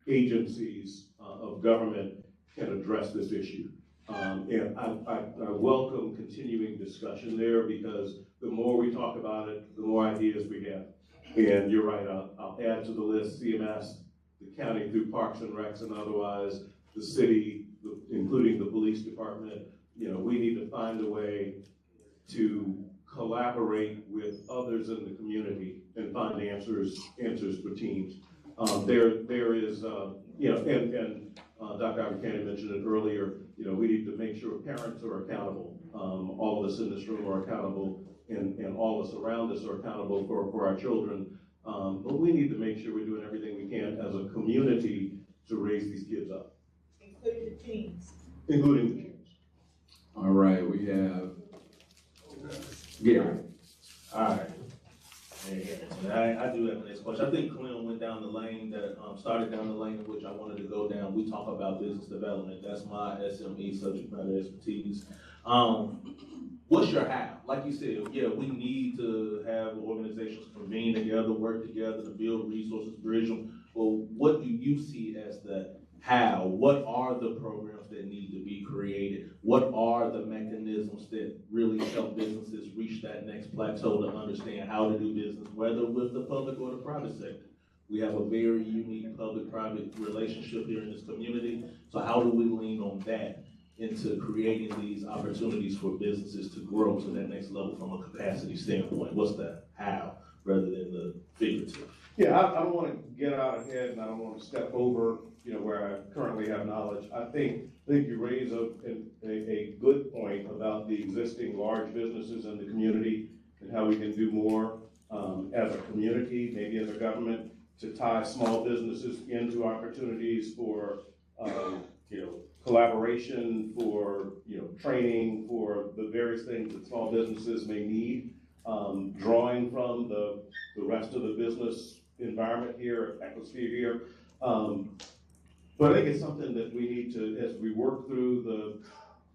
agencies of government can address this issue. And I welcome continuing discussion there, because the more we talk about it, the more ideas we have. And you're right, I'll add to the list CMS, the county through Parks and Recs and otherwise, the city, including the police department. We need to find a way to collaborate with others in the community and find answers for teams. There is, and Dr. Buchanan mentioned it earlier, we need to make sure parents are accountable. All of us in this room are accountable, and all of us around us are accountable for our children. But we need to make sure we're doing everything we can as a community to raise these kids up. Including the teens. Including the teens. All right, we have Gary. All right. I do have the next question. I think Clem went down the lane that started down the lane in which I wanted to go down. We talk about business development. That's my SME subject matter expertise. What's your how? Like you said, yeah, we need to have organizations convene together, work together to build resources, bridge them. Well, what do you see as the how? What are the programs that need to be created? What are the mechanisms that really help businesses reach that next plateau to understand how to do business, whether with the public or the private sector? We have a very unique public-private relationship here in this community. So how do we lean on that into creating these opportunities for businesses to grow to that next level from a capacity standpoint? What's the how rather than the figurative? Yeah, I don't want to get out ahead, and I don't want to step over, where I currently have knowledge. I think you raise a good point about the existing large businesses in the community and how we can do more as a community, maybe as a government, to tie small businesses into opportunities for, collaboration, for, training, for the various things that small businesses may need, drawing from the rest of the business environment here, atmosphere here. But I think it's something that we need to, as we work through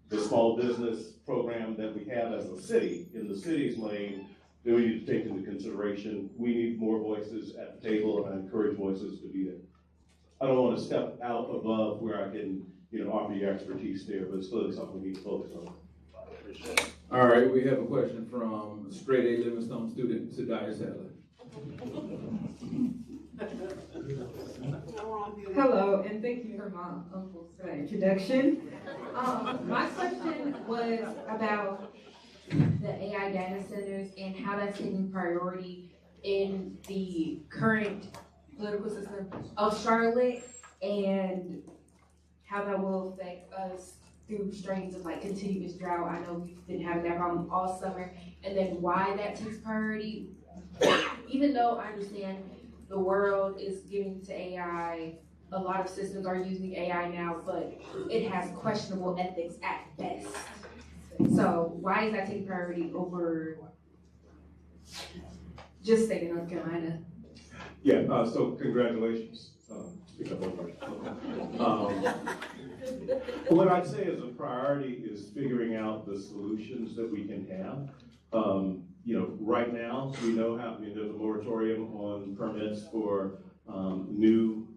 the small business program that we have as a city, in the city's lane, that we need to take into consideration. We need more voices at the table, and I encourage voices to be there. I don't want to step out above where I can, offer you expertise there, but it's clearly something we need to focus on. All right, we have a question from straight A Livingstone student to Dyer Sadler. Hello, and thank you for my uncle for that introduction. My question was about the AI data centers and how that's taking priority in the current political system of Charlotte, and how that will affect us through strains of like continuous drought. I know we've been having that problem all summer, and then why that takes priority. Even though I understand the world is giving to AI, a lot of systems are using AI now, but it has questionable ethics at best. So why is that taking priority over just state of North Carolina? Yeah, so congratulations. What I'd say as a priority is figuring out the solutions that we can have. Right now, we know there's a moratorium on permits for new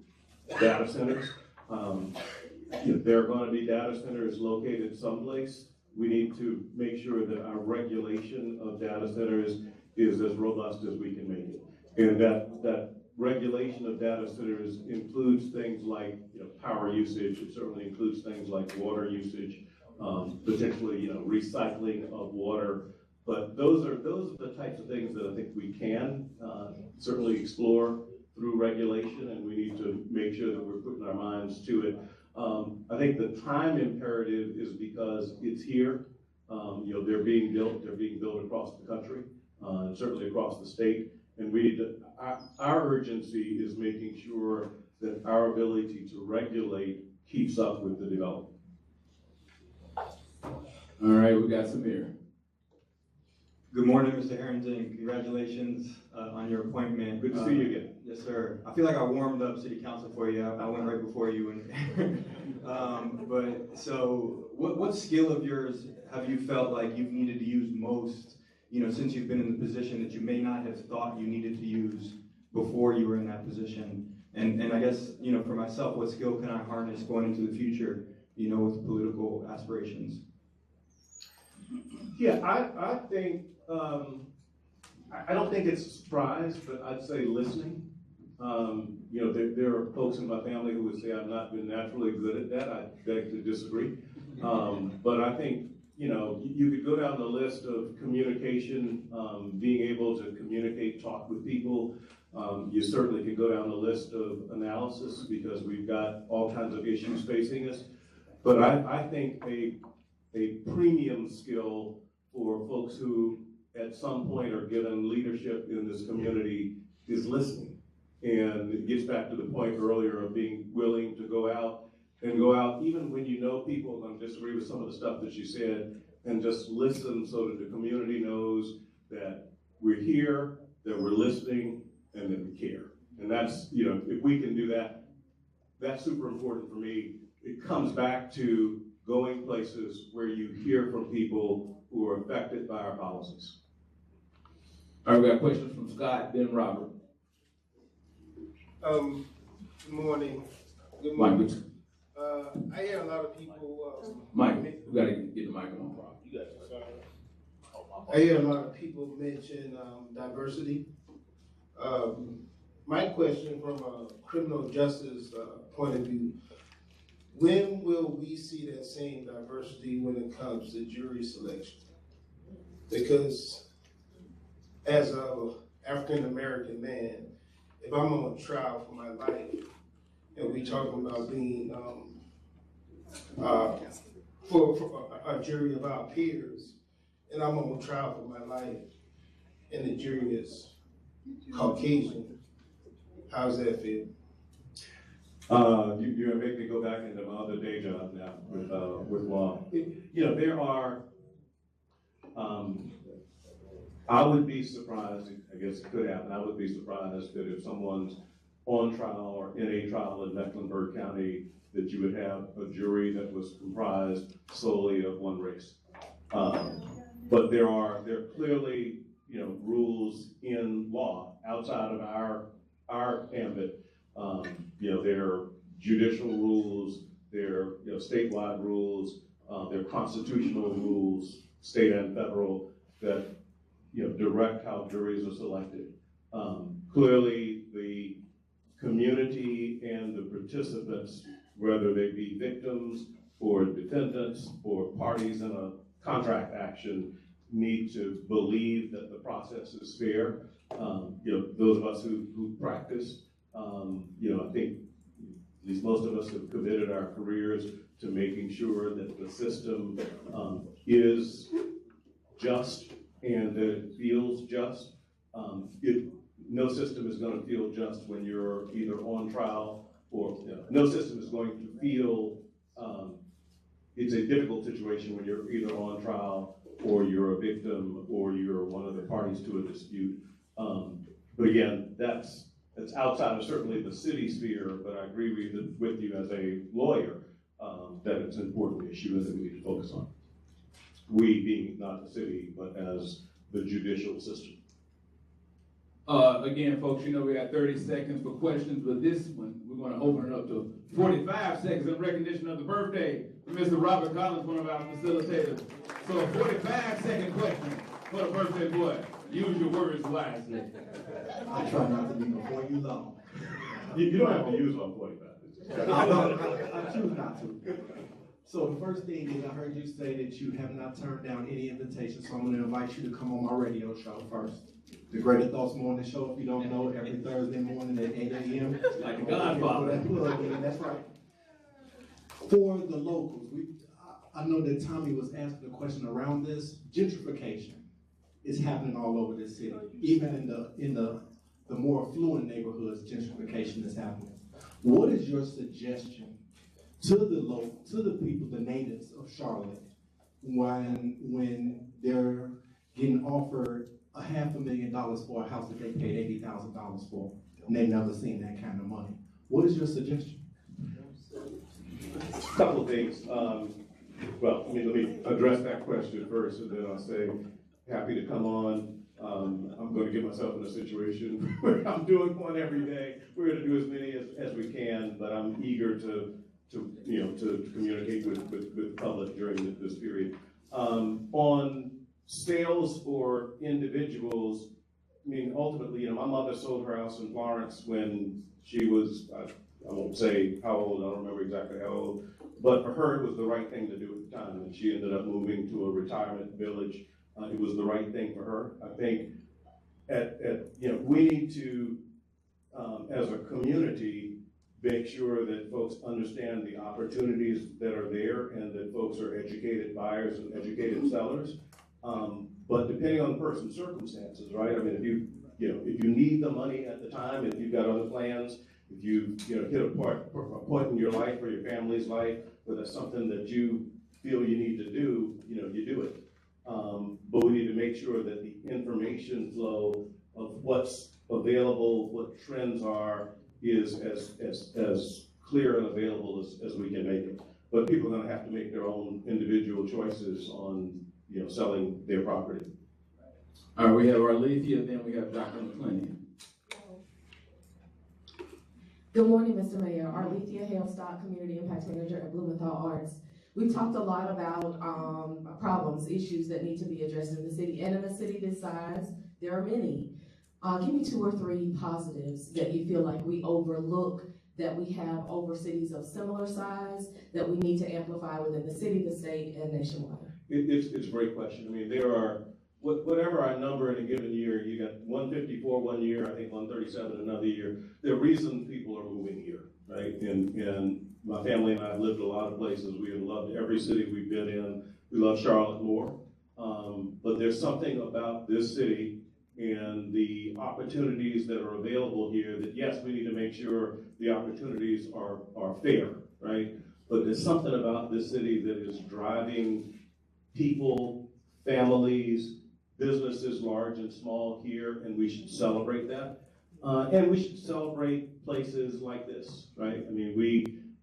data centers. There are going to be data centers located someplace. We need to make sure that our regulation of data centers is as robust as we can make it. And that regulation of data centers includes things like power usage. It certainly includes things like water usage, potentially recycling of water. But those are the types of things that I think we can certainly explore through regulation, and we need to make sure that we're putting our minds to it. I think the time imperative is because it's here. They're being built across the country, and certainly across the state. And we need to, our urgency is making sure that our ability to regulate keeps up with the development. All right, we got Samir. Good morning, Mr. Harrington. Congratulations on your appointment. Good to see you again. Yes, sir. I feel like I warmed up city council for you. I went right before you. But so, what skill of yours have you felt like you've needed to use most, since you've been in the position that you may not have thought you needed to use before you were in that position? And I guess, for myself, what skill can I harness going into the future, with political aspirations? Yeah, I think, I don't think it's a surprise, but I'd say listening. There are folks in my family who would say I've not been naturally good at that. I beg to disagree. But I think, you could go down the list of communication, being able to communicate, talk with people. You certainly can go down the list of analysis because we've got all kinds of issues facing us. But I think a premium skill for folks who at some point are given leadership in this community is listening. And it gets back to the point earlier of being willing to go out even when you know people are going to disagree with some of the stuff that you said, and just listen so that the community knows that we're here, that we're listening, and that we care. And that's, if we can do that, that's super important for me. It comes back to going places where you hear from people who are affected by our policies. All right, we got questions from Scott, then Robert. Good morning. Good Mike, morning. I hear a lot of people. Mike, we gotta get the microphone. You got it. I hear a lot of people mention diversity. My question from a criminal justice point of view, when will we see that same diversity when it comes to jury selection? Because as an African-American man, if I'm on trial for my life, and we talking about being for a jury of our peers, and I'm on trial for my life, and the jury is Caucasian, how does that feel? You're making me go back into my other day job now with law. There are, I would be surprised, I guess it could happen, I would be surprised that if someone's on trial or in a trial in Mecklenburg County, that you would have a jury that was comprised solely of one race. But there are clearly, rules in law outside of our ambit. There are judicial rules, there are statewide rules, there are constitutional rules, state and federal, that direct how juries are selected. Clearly, the community and the participants, whether they be victims or defendants or parties in a contract action, need to believe that the process is fair. Those of us who practice, I think at least most of us have committed our careers to making sure that the system is just and that it feels just. No system is going to feel just when you're either on trial or no system is going to feel, it's a difficult situation when you're either on trial or you're a victim or you're one of the parties to a dispute. But again, that's outside of certainly the city sphere, but I agree with you as a lawyer that it's an important issue and that we need to focus on. We being not the city, but as the judicial system. Again, folks, we got 30 seconds for questions, but this one, we're going to open it up to 45 seconds in recognition of the birthday of Mr. Robert Collins, one of our facilitators. So a 45-second question for the birthday boy. Use your words wisely. I try not to be before you long. You don't have to use all 45. I choose not to. So the first thing is, I heard you say that you have not turned down any invitations, so I'm going to invite you to come on my radio show first. The Greater Thoughts Morning Show, if you don't know, every Thursday morning at 8 a.m. Like a Godfather. That's right. For the locals, I know that Tommy was asking a question around this. Gentrification is happening all over this city. Even in the more affluent neighborhoods, gentrification is happening. What is your suggestion to the people, the natives of Charlotte, when they're getting offered $500,000 for a house that they paid $80,000 for, and they've never seen that kind of money. What is your suggestion? A couple of things. Well, let me address that question first, and then I'll say, happy to come on. I'm going to get myself in a situation where I'm doing one every day. We're going to do as many as we can, but I'm eager to communicate with the public during this period. On sales for individuals, I mean, ultimately, my mother sold her house in Florence when she was, I won't say how old, I don't remember exactly how old, but for her, it was the right thing to do at the time, and she ended up moving to a retirement village. It was the right thing for her. I think we need to, as a community, make sure that folks understand the opportunities that are there and that folks are educated buyers and educated sellers. But depending on the person's circumstances, right? I mean, if you need the money at the time, if you've got other plans, if you hit a point in your life or your family's life where that's something that you feel you need to do, you do it. But we need to make sure that the information flow of what's available, what trends are, is as clear and available as we can make it. But people are going to have to make their own individual choices on selling their property. All right, we have Arlethea, then we have Dr. McClenny. Good morning, Mr. Mayor. Arlethea Halestock, Community Impact Manager at Blumenthal Arts. We've talked a lot about problems, issues that need to be addressed in the city. And in a city this size, there are many. Give me 2 or 3 positives that you feel like we overlook, that we have over cities of similar size, that we need to amplify within the city, the state, and nationwide. It's a great question. I mean, there are, whatever our number in a given year, you got 154 one year, I think 137 another year. There are reasons people are moving here, right? And my family and I have lived a lot of places. We have loved every city we've been in. We love Charlotte more. But there's something about this city and the opportunities that are available here that, yes, we need to make sure the opportunities are fair, right? But there's something about this city that is driving people, families, businesses large and small here, and we should celebrate that. And we should celebrate places like this, right? I mean,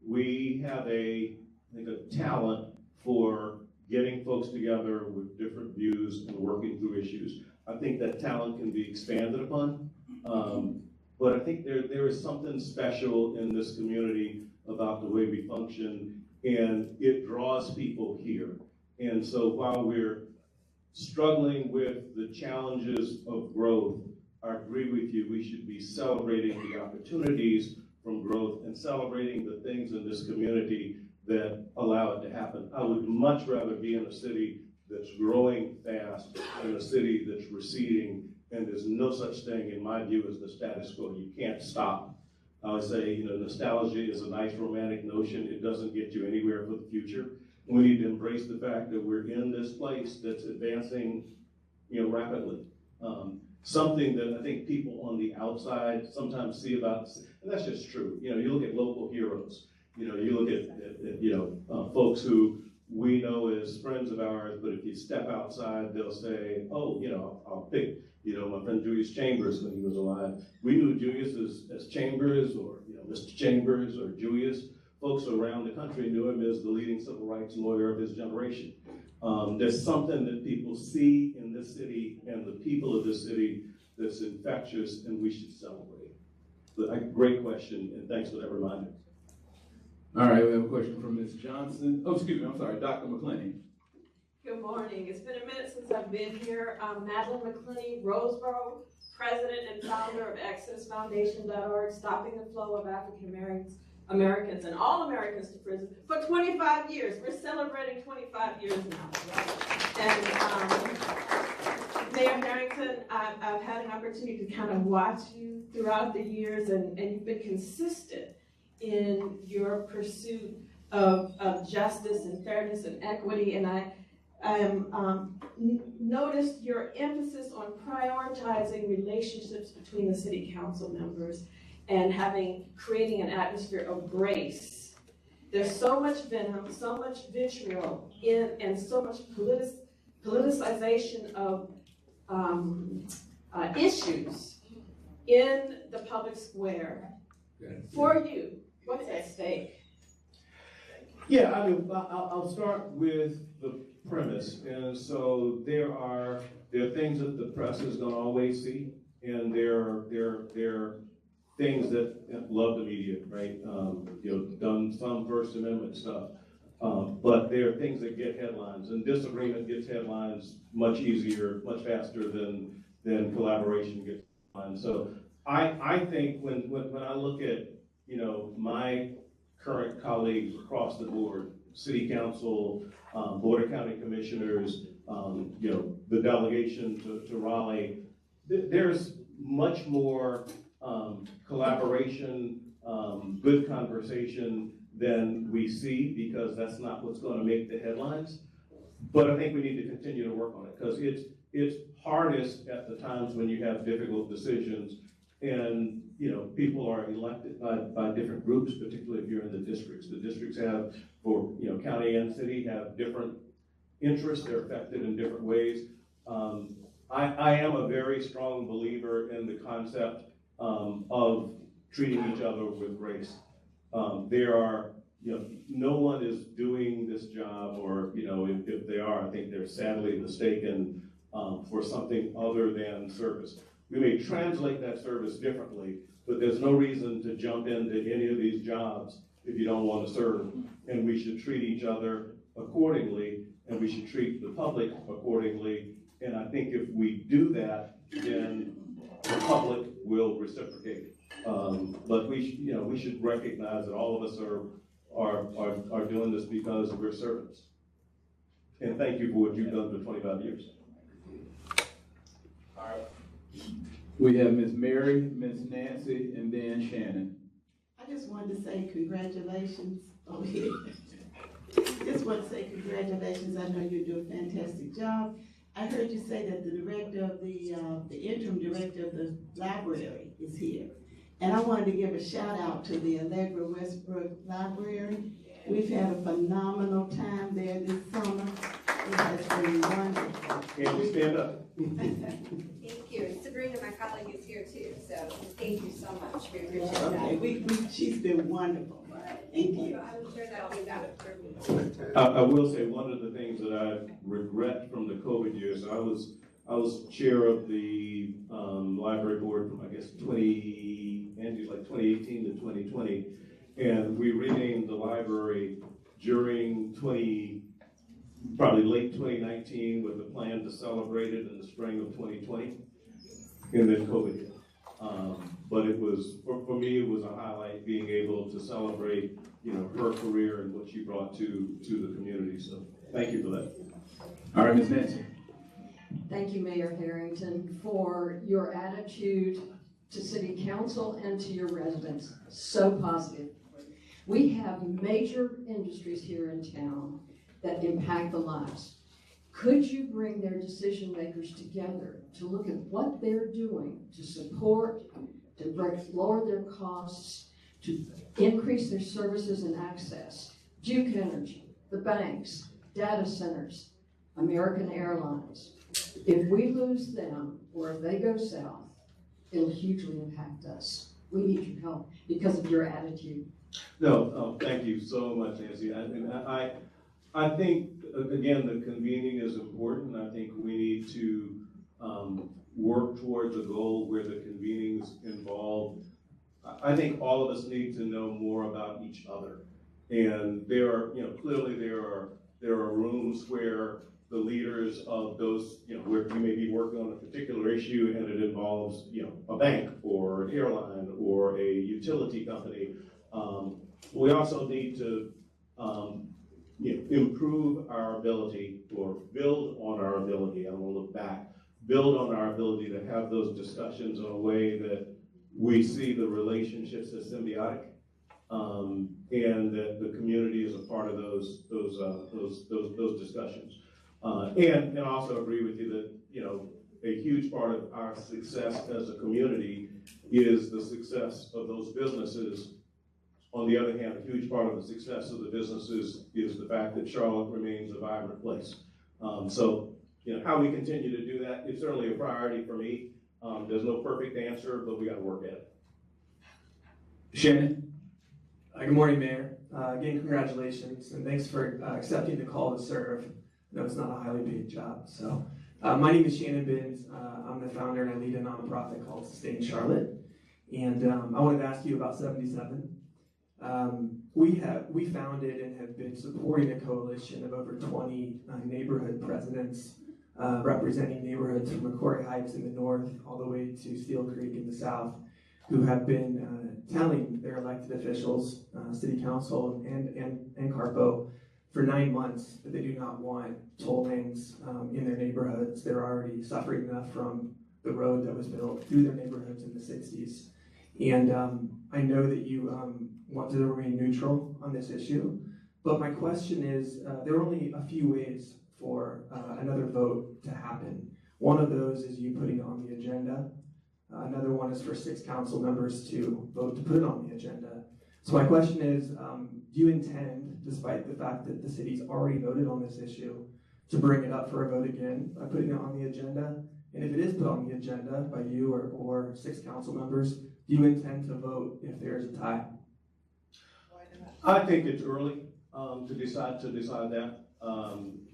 we have I think a talent for getting folks together with different views and working through issues. I think that talent can be expanded upon. But I think there is something special in this community about the way we function, and it draws people here. And so while we're struggling with the challenges of growth, I agree with you, we should be celebrating the opportunities from growth and celebrating the things in this community that allow it to happen. I would much rather be in a city that's growing fast than a city that's receding, and there's no such thing, in my view, as the status quo. You can't stop. I would say, nostalgia is a nice romantic notion. It doesn't get you anywhere for the future. We need to embrace the fact that we're in this place that's advancing, rapidly. Something that I think people on the outside sometimes see about, and that's just true. You look at local heroes. You look at folks who we know as friends of ours, but if you step outside, they'll say, oh, I'll pick, my friend Julius Chambers when he was alive. We knew Julius as Chambers, or, Mr. Chambers or Julius. Folks around the country knew him as the leading civil rights lawyer of his generation. There's something that people see in this city and the people of this city that's infectious, and we should celebrate. But great question, and thanks for that reminder. All right, we have a question from Ms. Johnson. Oh, excuse me, I'm sorry, Dr. McClenny. Good morning. It's been a minute since I've been here. I'm Madeline McClenny, Roseboro, president and founder of ExodusFoundation.org, stopping the flow of African Americans and all Americans to prison for 25 years. We're celebrating 25 years now. And Mayor Harrington, I've had an opportunity to kind of watch you throughout the years, and you've been consistent in your pursuit of justice and fairness and equity. And I noticed your emphasis on prioritizing relationships between the city council members and creating an atmosphere of grace There's so much venom, so much vitriol and so much politicization of issues in the public square. For you, what's at stake? Yeah, I mean, I'll start with the premise. And so there are things that the press is going to always see, and there are things that love the media, right? Done some First Amendment stuff. But there are things that get headlines, and disagreement gets headlines much easier, much faster than collaboration gets headlines. So I think when I look at, my current colleagues across the board, city council, board of county commissioners, the delegation to Raleigh, there's much more collaboration, good conversation than we see, because that's not what's going to make the headlines. But I think we need to continue to work on it, because it's hardest at the times when you have difficult decisions, and people are elected by different groups, particularly if you're in the districts. The districts have, for county and city, have different interests. They're affected in different ways. I am a very strong believer in the concept of treating each other with grace. There are, no one is doing this job, or, if they are, I think they're sadly mistaken for something other than service. We may translate that service differently, but there's no reason to jump into any of these jobs if you don't want to serve. And we should treat each other accordingly, and we should treat the public accordingly. And I think if we do that, then the public will reciprocate. But we should recognize that all of us are doing this because we're servants. And thank you for what you've done for 25 years. All right. We have Ms. Mary, Ms. Nancy, and then Shannon. I just wanted to say congratulations over here. Just want to say congratulations. I know you do a fantastic job. I heard you say that the director of the interim director of the library is here. And I wanted to give a shout out to the Allegra Westbrook Library. We've had a phenomenal time there this summer. It has been wonderful. Can we stand up? Thank you. Sabrina, my colleague, is here too, so thank you so much. We appreciate Okay, that. she's been wonderful. Thank you. I'm sure that will be that. I will say one of the things that I regret from the COVID years, I was chair of the library board from, I guess, 2018 to 2020, and we renamed the library during probably late 2019 with a plan to celebrate it in the spring of 2020, and then COVID hit. But it was, for me, it was a highlight being able to celebrate, her career and what she brought to the community. So thank you for that. All right, Ms. Nancy. Thank you, Mayor Harrington, for your attitude to City Council and to your residents. So positive. We have major industries here in town that impact the lives. Could you bring their decision makers together to look at what they're doing to support, to lower their costs, to increase their services and access? Duke Energy, the banks, data centers, American Airlines. If we lose them, or if they go south, it'll hugely impact us. We need your help because of your attitude. No, thank you so much, Nancy. I think, again, the convening is important. I think we need to work towards a goal where the convening is involved. I think all of us need to know more about each other. And there are, clearly there are rooms where the leaders of those, where you may be working on a particular issue and it involves, a bank or an airline or a utility company. We also need to improve our ability, or build on our ability, I want to look back, build on our ability to have those discussions in a way that we see the relationships as symbiotic, and that the community is a part of those discussions. And I also agree with you that, a huge part of our success as a community is the success of those businesses On the other hand, a huge part of the success of the business is the fact that Charlotte remains a vibrant place. So, how we continue to do that is certainly a priority for me. There's no perfect answer, but we got to work at it. Shannon. Good morning, Mayor. Again, congratulations, and thanks for accepting the call to serve. I know it's not a highly paid job. So, my name is Shannon Binns. I'm the founder and I lead a nonprofit called Sustain Charlotte. And I wanted to ask you about 77. We founded and have been supporting a coalition of over 20 neighborhood presidents representing neighborhoods from McCory Heights in the north all the way to Steel Creek in the south, who have been telling their elected officials, city council and Carpo, for 9 months that they do not want toll lanes in their neighborhoods. They're already suffering enough from the road that was built through their neighborhoods in the 60s. And I know that you want to remain neutral on this issue, but my question is, there are only a few ways for another vote to happen. One of those is you putting it on the agenda. Another one is for 6 council members to vote to put it on the agenda. So my question is, do you intend, despite the fact that the city's already voted on this issue, to bring it up for a vote again by putting it on the agenda? And if it is put on the agenda by you or 6 council members, do you intend to vote if there is a tie? I think it's early to decide that.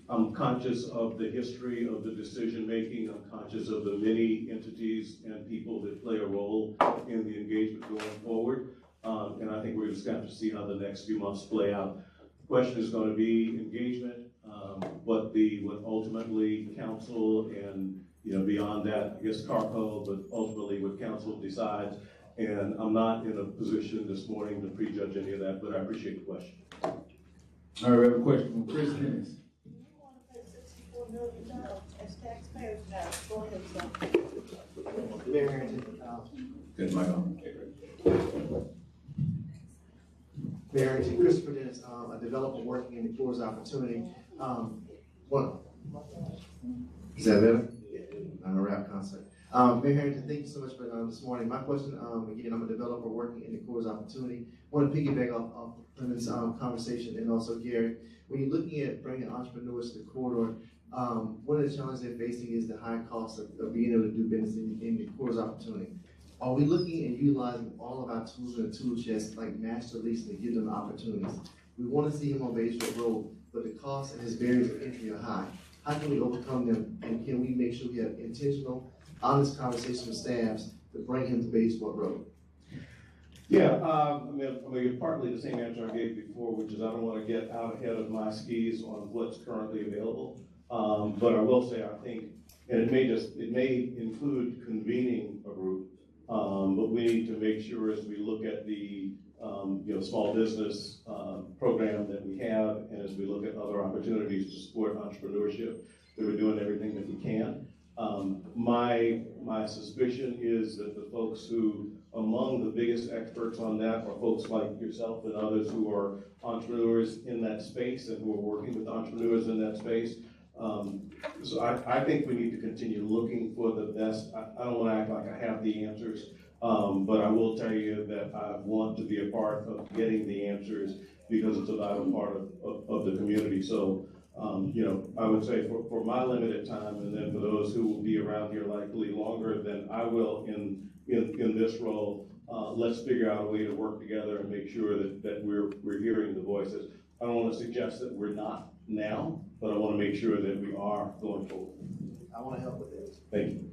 I'm conscious of the history of the decision making. I'm conscious of the many entities and people that play a role in the engagement going forward. And I think we're just going to have to see how the next few months play out. The question is going to be engagement, what ultimately council and beyond that, I guess Carpo, but ultimately what council decides. And I'm not in a position this morning to prejudge any of that, but I appreciate the question. All right, we have a question from Chris Dennis. $64 million as taxpayers now. Go ahead, son. Mayor Harrington. Good, mic on. Mayor Harrington, Christopher Dennis, a developer working in the Coors Opportunity. Is that better? I'm a rap concert. Mayor Harrington, thank you so much for this morning. My question, again, I'm a developer working in the Coors Opportunity. I want to piggyback off Clement's conversation and also Gary. When you're looking at bringing entrepreneurs to the corridor, one of the challenges they're facing is the high cost of being able to do business in the Coors Opportunity. Are we looking at utilizing all of our tools in the tool chest, like master leasing, to give them opportunities? We want to see him on Batesville Road, but the cost and his barriers of entry are high. How can we overcome them, and can we make sure we have intentional, honest conversations with staffs to bring him to Batesville Road? Yeah, I'm going to give partly the same answer I gave before, which is I don't want to get out ahead of my skis on what's currently available. But I will say, I think, and it may include convening a group, but we need to make sure as we look at the small business program that we have, and as we look at other opportunities to support entrepreneurship, that we're doing everything that we can. My suspicion is that the folks who, among the biggest experts on that, are folks like yourself and others who are entrepreneurs in that space and who are working with entrepreneurs in that space. So I think we need to continue looking for the best. I don't want to act like I have the answers, but I will tell you that I want to be a part of getting the answers because it's a vital part of the community. So, I would say for my limited time, and then for those who will be around here likely longer than I will in this role, let's figure out a way to work together and make sure that we're hearing the voices. I don't want to suggest that we're not now, but I want to make sure that we are going forward. I want to help with this. Thank you.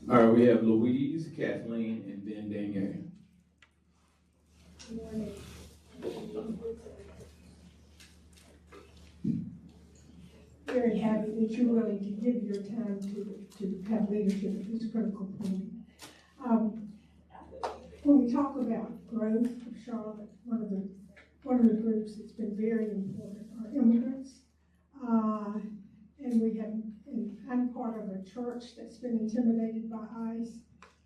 All right, we have Louise, Kathleen, and then Danielle. Good morning. Very happy that you're willing to give your time to have leadership at this critical point. When we talk about growth of Charlotte, one of the groups that's been very important are immigrants. And I'm part of a church that's been intimidated by ICE,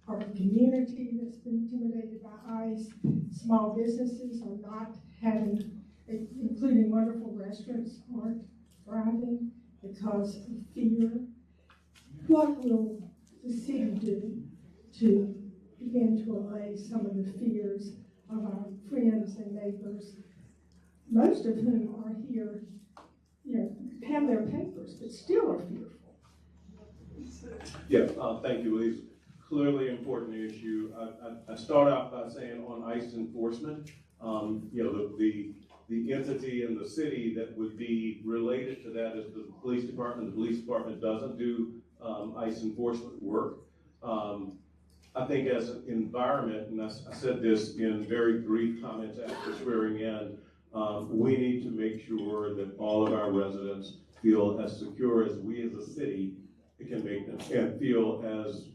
part of a community that's been intimidated by ICE. Small businesses are not having, including wonderful restaurants, aren't thriving because of fear. What will the city do to begin to allay some of the fears of our friends and neighbors, most of whom are here, have their papers, but still are fearful. Yeah, thank you, Elise. Clearly important issue. I start out by saying on ICE enforcement, the entity in the city that would be related to that is the police department. The police department doesn't do ICE enforcement work. I think as an environment, and I said this in very brief comments after swearing in, we need to make sure that all of our residents feel as secure as we as a city can make them, and feel as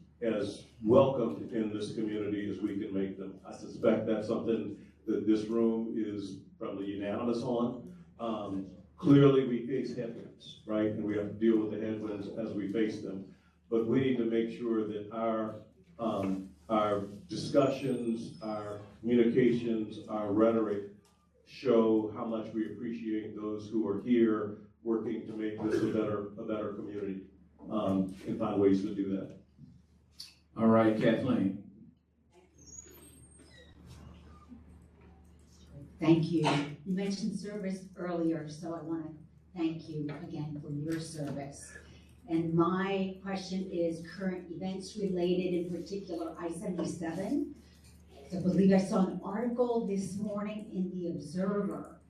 welcomed in this community as we can make them. I suspect that's something that this room is probably unanimous on. Clearly we face headwinds, right? And we have to deal with the headwinds as we face them. But we need to make sure that our discussions, our communications, our rhetoric show how much we appreciate those who are here working to make this a better community, and find ways to do that. All right, Kathleen. Thank you. You mentioned service earlier, so I want to thank you again for your service. And my question is current events related, in particular I-77. I believe I saw an article this morning in the Observer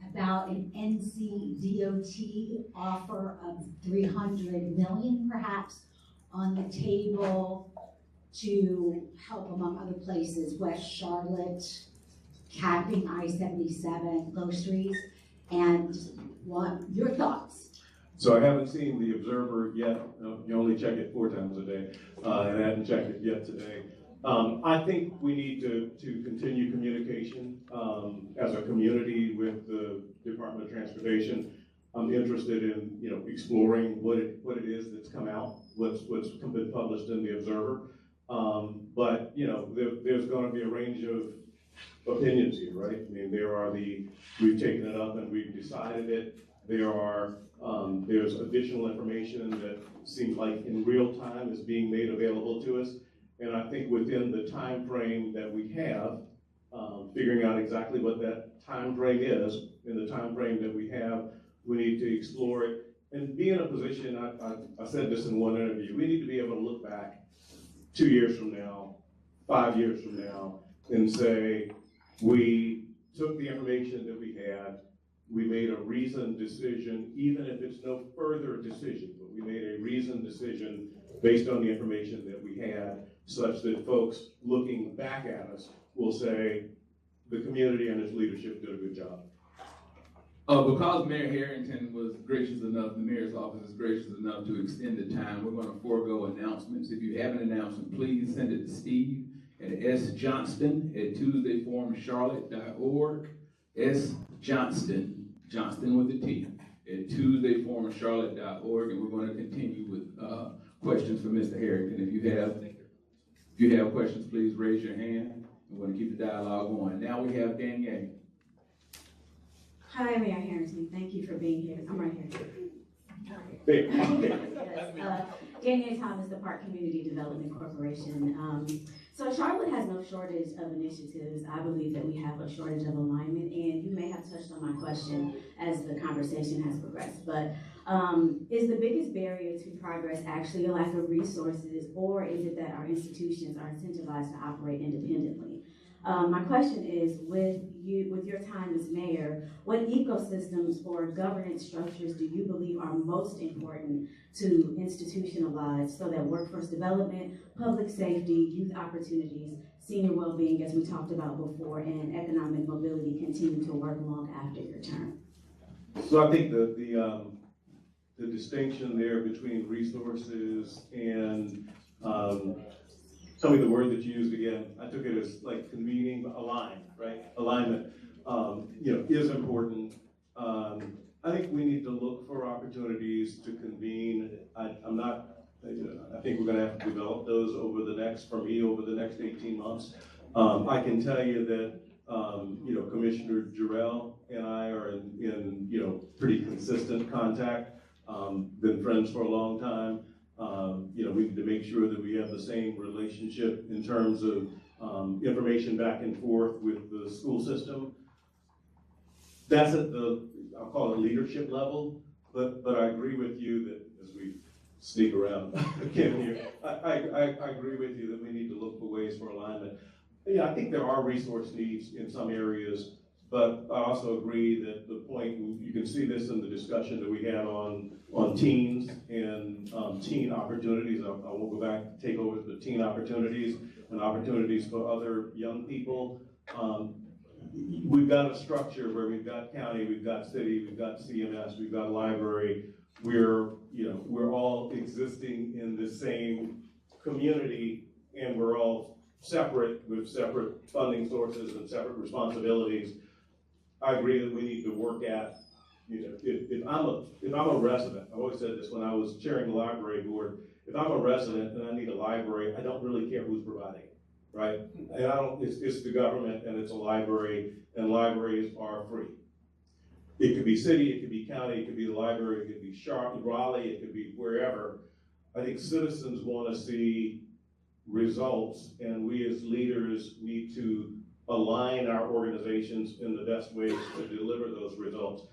about an NCDOT offer of $300 million perhaps on the table to help, among other places, West Charlotte, capping I-77 groceries, and what your thoughts? So I haven't seen the Observer yet. You only check it 4 times a day, and I hadn't checked it yet today. I think we need to continue communication as a community with the Department of Transportation. I'm interested in exploring what it is that's come out, what's been published in the Observer. But there's going to be a range of opinions here, right? I mean, we've taken it up and we've decided it. There's additional information that seems like in real time is being made available to us. And I think within the time frame that we have, figuring out exactly what that time frame is, in the time frame that we have, we need to explore it and be in a position, I said this in one interview, we need to be able to look back 2 years from now, 5 years from now, and say, we took the information that we had, we made a reasoned decision, even if it's no further decision, but we made a reasoned decision based on the information that we had, such that folks looking back at us will say, the community and its leadership did a good job. Because Mayor Harrington was gracious enough, the mayor's office is gracious enough to extend the time, we're going to forego announcements. If you have an announcement, please send it to Steve at sjohnston@tuesdayforumcharlotte.org. S. Johnston, Johnston with a T, at tuesdayforumcharlotte.org, and we're going to continue with questions for Mr. Harrington. If you have questions, please raise your hand. We're going to keep the dialogue going. Now we have Danielle. Hi, Mayor Harrington. Thank you for being here. I'm right here. Danielle Thomas, the Park Community Development Corporation. So Charlotte has no shortage of initiatives. I believe that we have a shortage of alignment, and you may have touched on my question as the conversation has progressed. But is the biggest barrier to progress actually a lack of resources, or is it that our institutions are incentivized to operate independently? My question is, with your time as mayor, what ecosystems or governance structures do you believe are most important to institutionalize so that workforce development, public safety, youth opportunities, senior well-being, as we talked about before, and economic mobility continue to work long after your term? So I think the distinction there between resources and tell me the word that you used again. I took it as like convening, align, right? Alignment, is important. I think we need to look for opportunities to convene. I think we're going to have to develop those over the next 18 months. I can tell you that, Commissioner Jarrell and I are in pretty consistent contact. Been friends for a long time. We need to make sure that we have the same relationship in terms of information back and forth with the school system. That's at the, I'll call it leadership level, but I agree with you that as we sneak around again here, I agree with you that we need to look for ways for alignment. Yeah, I think there are resource needs in some areas, but I also agree that the point, you can see this in the discussion that we had on teens and teen opportunities. I won't go back to take over the teen opportunities and opportunities for other young people. We've got a structure where we've got county, we've got city, we've got CMS, we've got library. We're all existing in the same community, and we're all separate with separate funding sources and separate responsibilities. I agree that we need to work at, if I'm a resident, I've always said this when I was chairing the library board, if I'm a resident and I need a library, I don't really care who's providing it, right? And it's the government and it's a library, and libraries are free. It could be city, it could be county, it could be the library, it could be Raleigh, it could be wherever. I think citizens want to see results, and we as leaders need to align our organizations in the best ways to deliver those results.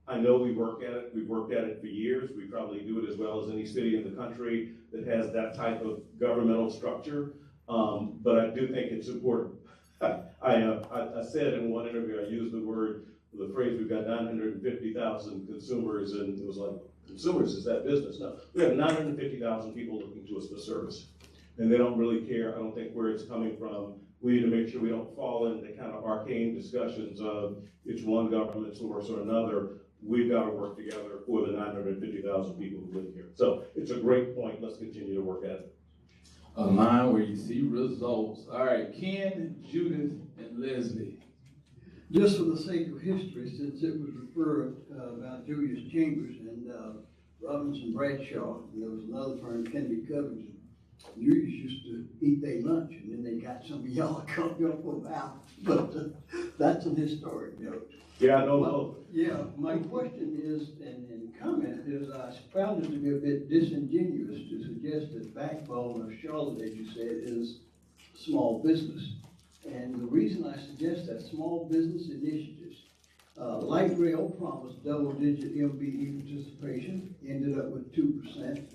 I know we work at it, we've worked at it for years, we probably do it as well as any city in the country that has that type of governmental structure, but I do think it's important. I said in one interview, I used the phrase, we've got 950,000 consumers, and it was like, consumers, is that business? No, we have 950,000 people looking to us for service, and they don't really care, I don't think, where it's coming from. We need to make sure we don't fall into kind of arcane discussions of it's one government source or another. We've got to work together for the 950,000 people who live here. So it's a great point. Let's continue to work at it. A line where you see results. All right, Ken, Judith, and Leslie. Just for the sake of history, since it was referred about Julius Chambers and Robinson Bradshaw, and there was another firm, Kennedy Covington. Julius used to eat their lunch, and then they got some of y'all to come up about. But that's an historic note. Yeah, I don't know. Yeah, my question is, and comment is, I found it to be a bit disingenuous to suggest that the backbone of Charlotte, as you said, is small business. And the reason I suggest that, small business initiatives, light rail promised double-digit MBE participation, ended up with 2%.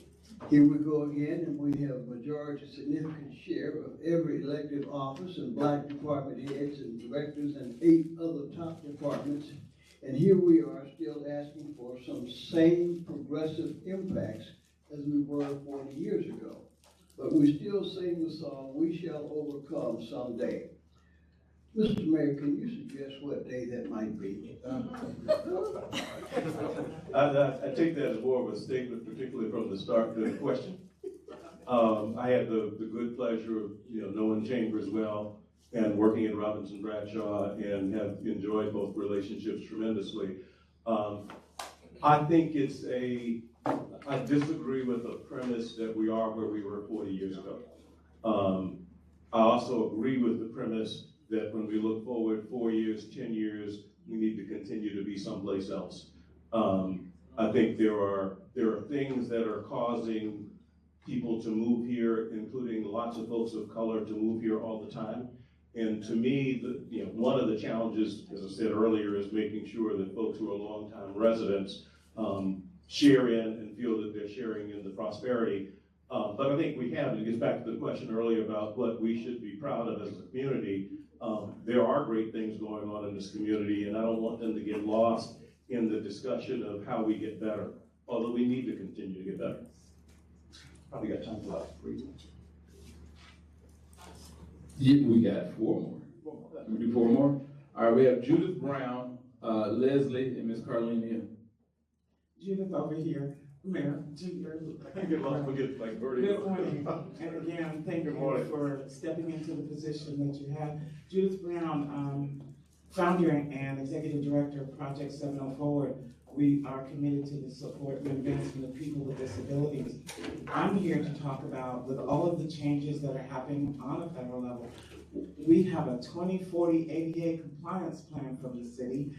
Here we go again, and we have majority significant share of every elected office and black department heads and directors and 8 other top departments. And here we are still asking for some same progressive impacts as we were 40 years ago. But we still sing the song, we shall overcome someday. Mr. Mayor, can you suggest what day that might be? I take that as more of a statement, particularly from the start to the question. I had the good pleasure of knowing Chambers well and working at Robinson Bradshaw, and have enjoyed both relationships tremendously. I think I disagree with the premise that we are where we were 40 years ago. I also agree with the premise that when we look forward 4 years, 10 years, we need to continue to be someplace else. I think there are things that are causing people to move here, including lots of folks of color to move here all the time. And to me, one of the challenges, as I said earlier, is making sure that folks who are longtime residents share in and feel that they're sharing in the prosperity. But I think we have, and it gets back to the question earlier about what we should be proud of as a community. There are great things going on in this community, and I don't want them to get lost in the discussion of how we get better, although we need to continue to get better. Probably got time for about 3 minutes. Yeah, we got 4 more. Can we do 4 more? All right, we have Judith Brown, Leslie, and Miss Carlenia. Judith over here. Mayor, Good morning. And again, thank you for stepping into the position that you have. Judith Brown, founder and executive director of Project 704 Forward. We are committed to the support and advancement of people with disabilities. I'm here to talk about, with all of the changes that are happening on a federal level, we have a 2040 ADA compliance plan from the city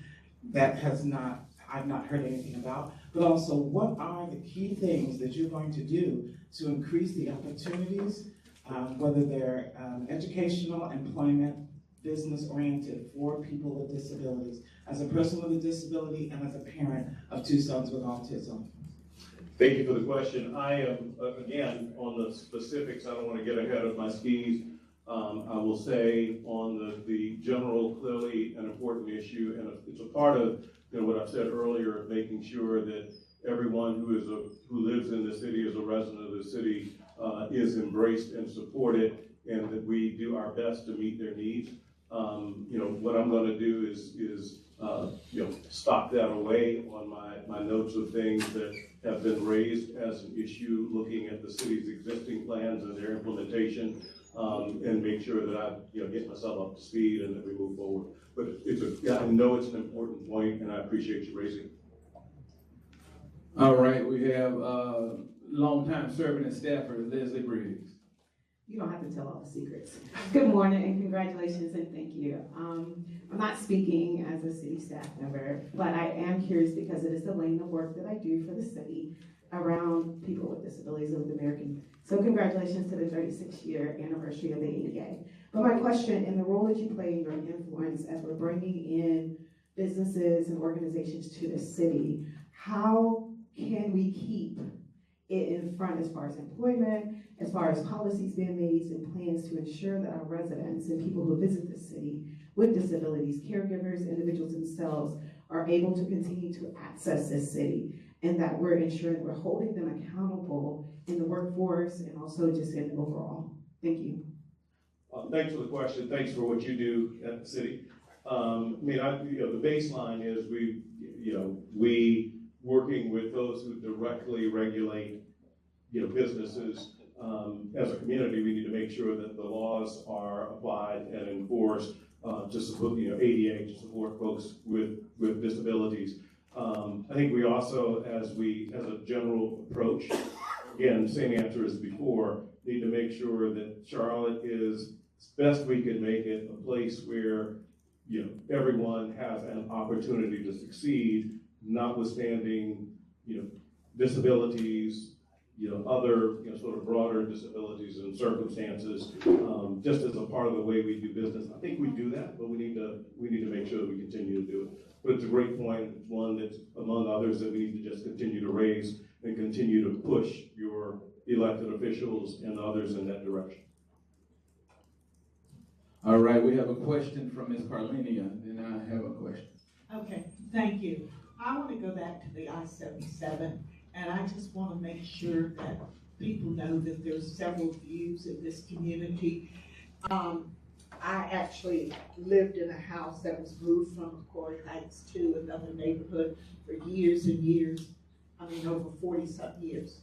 that I've not heard anything about, but also what are the key things that you're going to do to increase the opportunities whether they're educational, employment, business-oriented for people with disabilities, as a person with a disability and as a parent of 2 sons with autism? Thank you for the question. I am, again, on the specifics, I don't want to get ahead of my skis. I will say on the general, clearly an important issue, and it's a part of what I've said earlier, of making sure that everyone who lives in the city, as a resident of the city, is embraced and supported, and that we do our best to meet their needs. What I'm going to do is stock that away on my notes of things that have been raised as an issue, looking at the city's existing plans and their implementation, and make sure that I get myself up to speed and that we move forward. But I know it's an important point, and I appreciate you raising it. All right, we have longtime serving and staffer Leslie Briggs. You don't have to tell all the secrets. Good morning and congratulations and thank you. I'm not speaking as a city staff member, but I am curious because it is the lane of work that I do for the city around people with disabilities and with American. So congratulations to the 36-year anniversary of the ADA. But my question, in the role that you play in your influence as we're bringing in businesses and organizations to the city, how can we keep it in front as far as employment, as far as policies being made and plans to ensure that our residents and people who visit the city with disabilities, caregivers, individuals themselves, are able to continue to access this city, and that we're ensuring we're holding them accountable in the workforce and also just in overall. Thank you. Thanks for the question. Thanks for what you do at the city. The baseline is we working with those who directly regulate, businesses. As a community, we need to make sure that the laws are applied and enforced to support, ADA, to support folks with disabilities. I think we also, as a general approach, again, same answer as before, need to make sure that Charlotte is, as best we can make it, a place where, everyone has an opportunity to succeed, notwithstanding, disabilities, other, sort of broader disabilities and circumstances, just as a part of the way we do business. I think we do that, but we need to make sure that we continue to do it. But it's a great point. It's one that's among others that we need to just continue to raise and continue to push your elected officials and others in that direction. All right, we have a question from Ms. Carlinia, then I have a question. Okay, thank you. I want to go back to the I-77, and I just want to make sure that people know that there's several views in this community. I actually lived in a house that was moved from McCoy Heights to another neighborhood for years and years. Over 40-something years.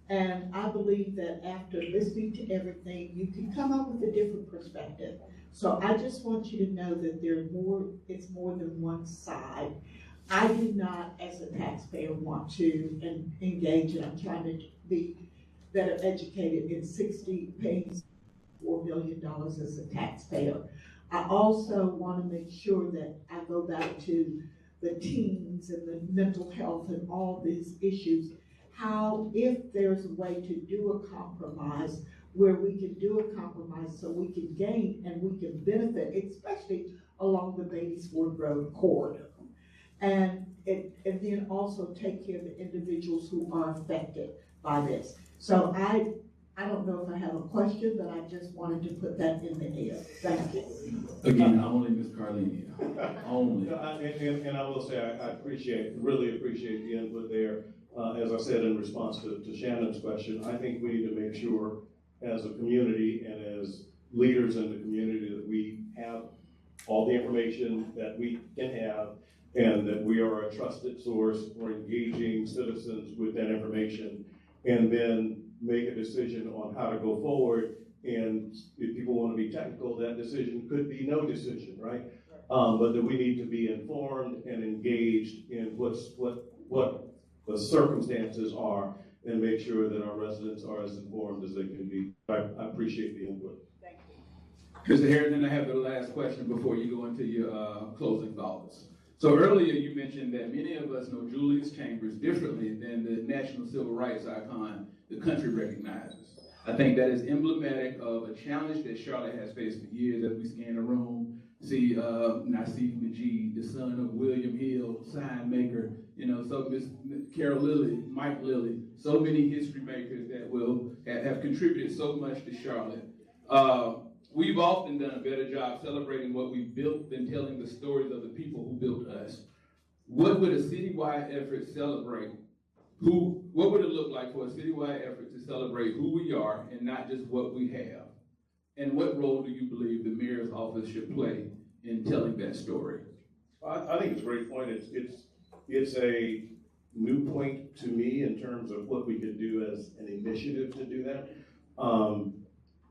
And I believe that after listening to everything, you can come up with a different perspective. So I just want you to know that it's more than one side. I do not, as a taxpayer, want to engage, and I'm trying to be better educated in paying $4 million as a taxpayer. I also want to make sure that I go back to the teens and the mental health and all these issues. How, if there's a way to do a compromise, where we can do a compromise so we can gain and we can benefit, especially along the Beatty-Ford Road corridor. And then also take care of the individuals who are affected by this. So I don't know if I have a question, but I just wanted to put that in the air. Thank you. Again, only Ms. Carlinia. Only. And I will say I really appreciate the input there. As I said in response to Shannon's question, I think we need to make sure as a community and as leaders in the community that we have all the information that we can have, and that we are a trusted source for engaging citizens with that information, and then make a decision on how to go forward. And if people want to be technical, that decision could be no decision, right? But that we need to be informed and engaged in what the circumstances are, and make sure that our residents are as informed as they can be. I appreciate the input. Thank you. Mr. Harrington, I have the last question before you go into your closing thoughts. So earlier you mentioned that many of us know Julius Chambers differently than the national civil rights icon the country recognizes. I think that is emblematic of a challenge that Charlotte has faced for years. As we scan the room, see Nassif Majid, the son of William Hill, sign maker, so Miss Carol Lilly, Mike Lilly, so many history makers that will have contributed so much to Charlotte. We've often done a better job celebrating what we built than telling the stories of the people who built us. What would a citywide effort celebrate? What would it look like for a citywide effort to celebrate who we are and not just what we have? And what role do you believe the mayor's office should play in telling that story? I think it's a great point. It's a new point to me in terms of what we could do as an initiative to do that.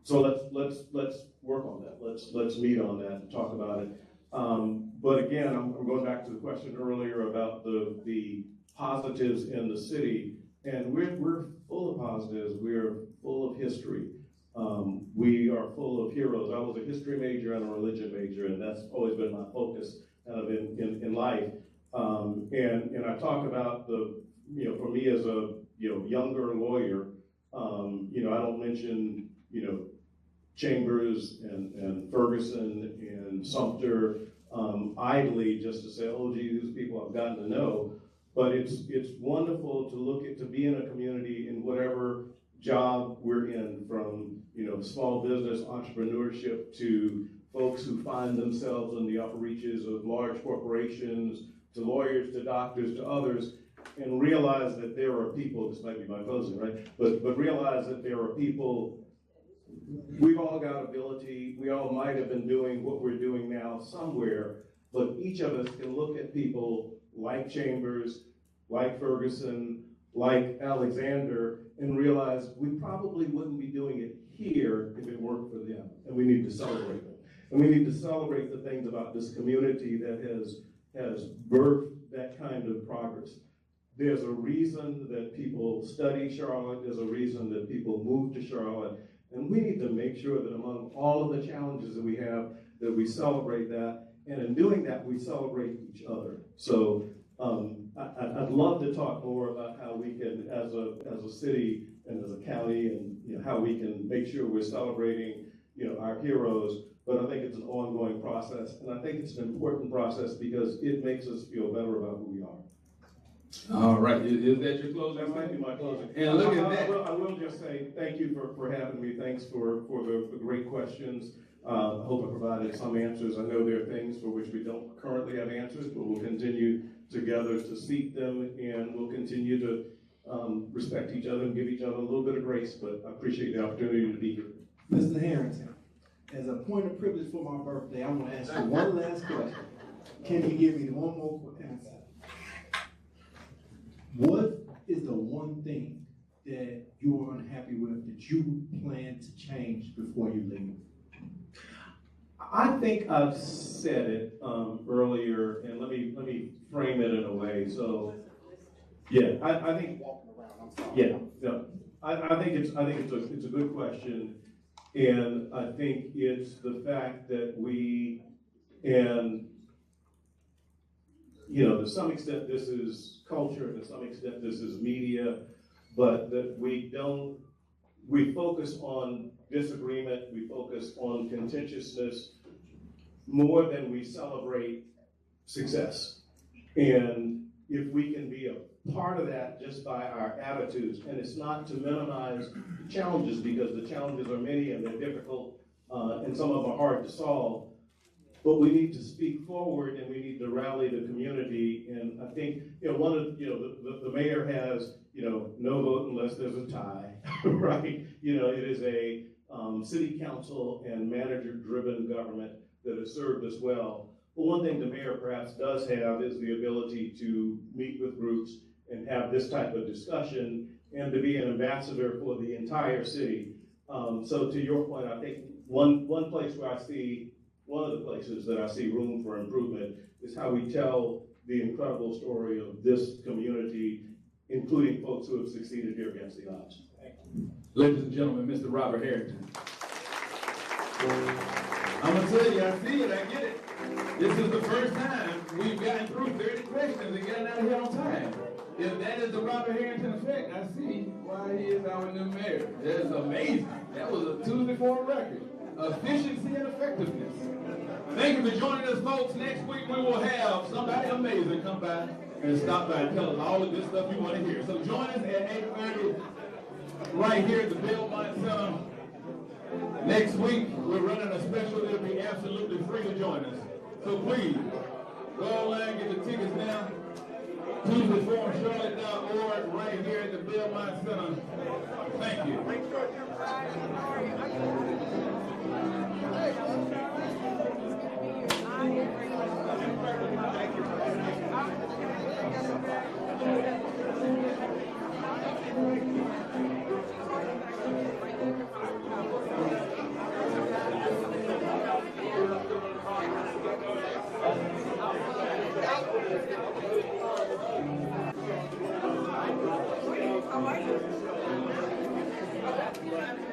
So let's work on that. Let's meet on that and talk about it. But again, I'm going back to the question earlier about the positives in the city, and we're full of positives. We're full of history. We are full of heroes. I was a history major and a religion major, and that's always been my focus kind of in life. And I talk about for me as a younger lawyer, I don't mention Chambers and Ferguson and Sumter idly just to say, oh gee, these people I've gotten to know. But it's wonderful to be in a community in whatever job we're in, from small business entrepreneurship to folks who find themselves in the upper reaches of large corporations, to lawyers, to doctors, to others, and realize that there are people, this might be my closing, right? But realize that there are people, we've all got ability, we all might have been doing what we're doing now somewhere, but each of us can look at people like Chambers, like Ferguson, like Alexander, and realize we probably wouldn't be doing it here if it weren't for them. And we need to celebrate them. And we need to celebrate the things about this community that has birthed that kind of progress. There's a reason that people study Charlotte. There's a reason that people move to Charlotte. And we need to make sure that among all of the challenges that we have, that we celebrate that. And in doing that, we celebrate each other. So I'd love to talk more about how we can, as a city and as a county, and how we can make sure we're celebrating, our heroes. But I think it's an ongoing process, and I think it's an important process because it makes us feel better about who we are. All right, is that your closing? That might be my closing. And look at that. I will just say thank you for having me. Thanks for the great questions. I hope I provided some answers. I know there are things for which we don't currently have answers, but we'll continue together to seek them, and we'll continue to respect each other and give each other a little bit of grace. But I appreciate the opportunity to be here. Mr. Harrington, as a point of privilege for my birthday, I want to ask you one last question. Can you give me one more answer? What is the one thing that you are unhappy with that you plan to change before you leave? I think I've said it earlier, and let me frame it in a way. So, yeah, I think it's a good question, and I think it's the fact that we, and to some extent this is culture, and to some extent this is media, but that we focus on disagreement, we focus on contentiousness more than we celebrate success. And if we can be a part of that just by our attitudes, and it's not to minimize the challenges, because the challenges are many and they're difficult, and some of them are hard to solve, but we need to speak forward and we need to rally the community. And I think, one of, the mayor has, no vote unless there's a tie, right? It is a city council and manager-driven government that has served us well. But one thing the mayor perhaps does have is the ability to meet with groups and have this type of discussion and to be an ambassador for the entire city. So to your point, I think one place where one of the places that I see room for improvement is how we tell the incredible story of this community, including folks who have succeeded here against the odds. Ladies and gentlemen, Mr. Robert Harrington. I'm gonna tell you, I see it, I get it. This is the first time we've gotten through 30 questions and gotten out of here on time. If that is the Robert Harrington effect, I see why he is our new mayor. That's amazing. That was a Tuesday Forum record. Efficiency and effectiveness. Thank you for joining us, folks. Next week we will have somebody amazing come by and stop by and tell us all the good stuff you want to hear. So join us at 8:30 right here at the Belmont Center. Next week we're running a special. It'll be absolutely free to join us. So please, go online, get the tickets now. TuesdayForumCharlotte.org right here at the Belmont Center. Thank you. How are you?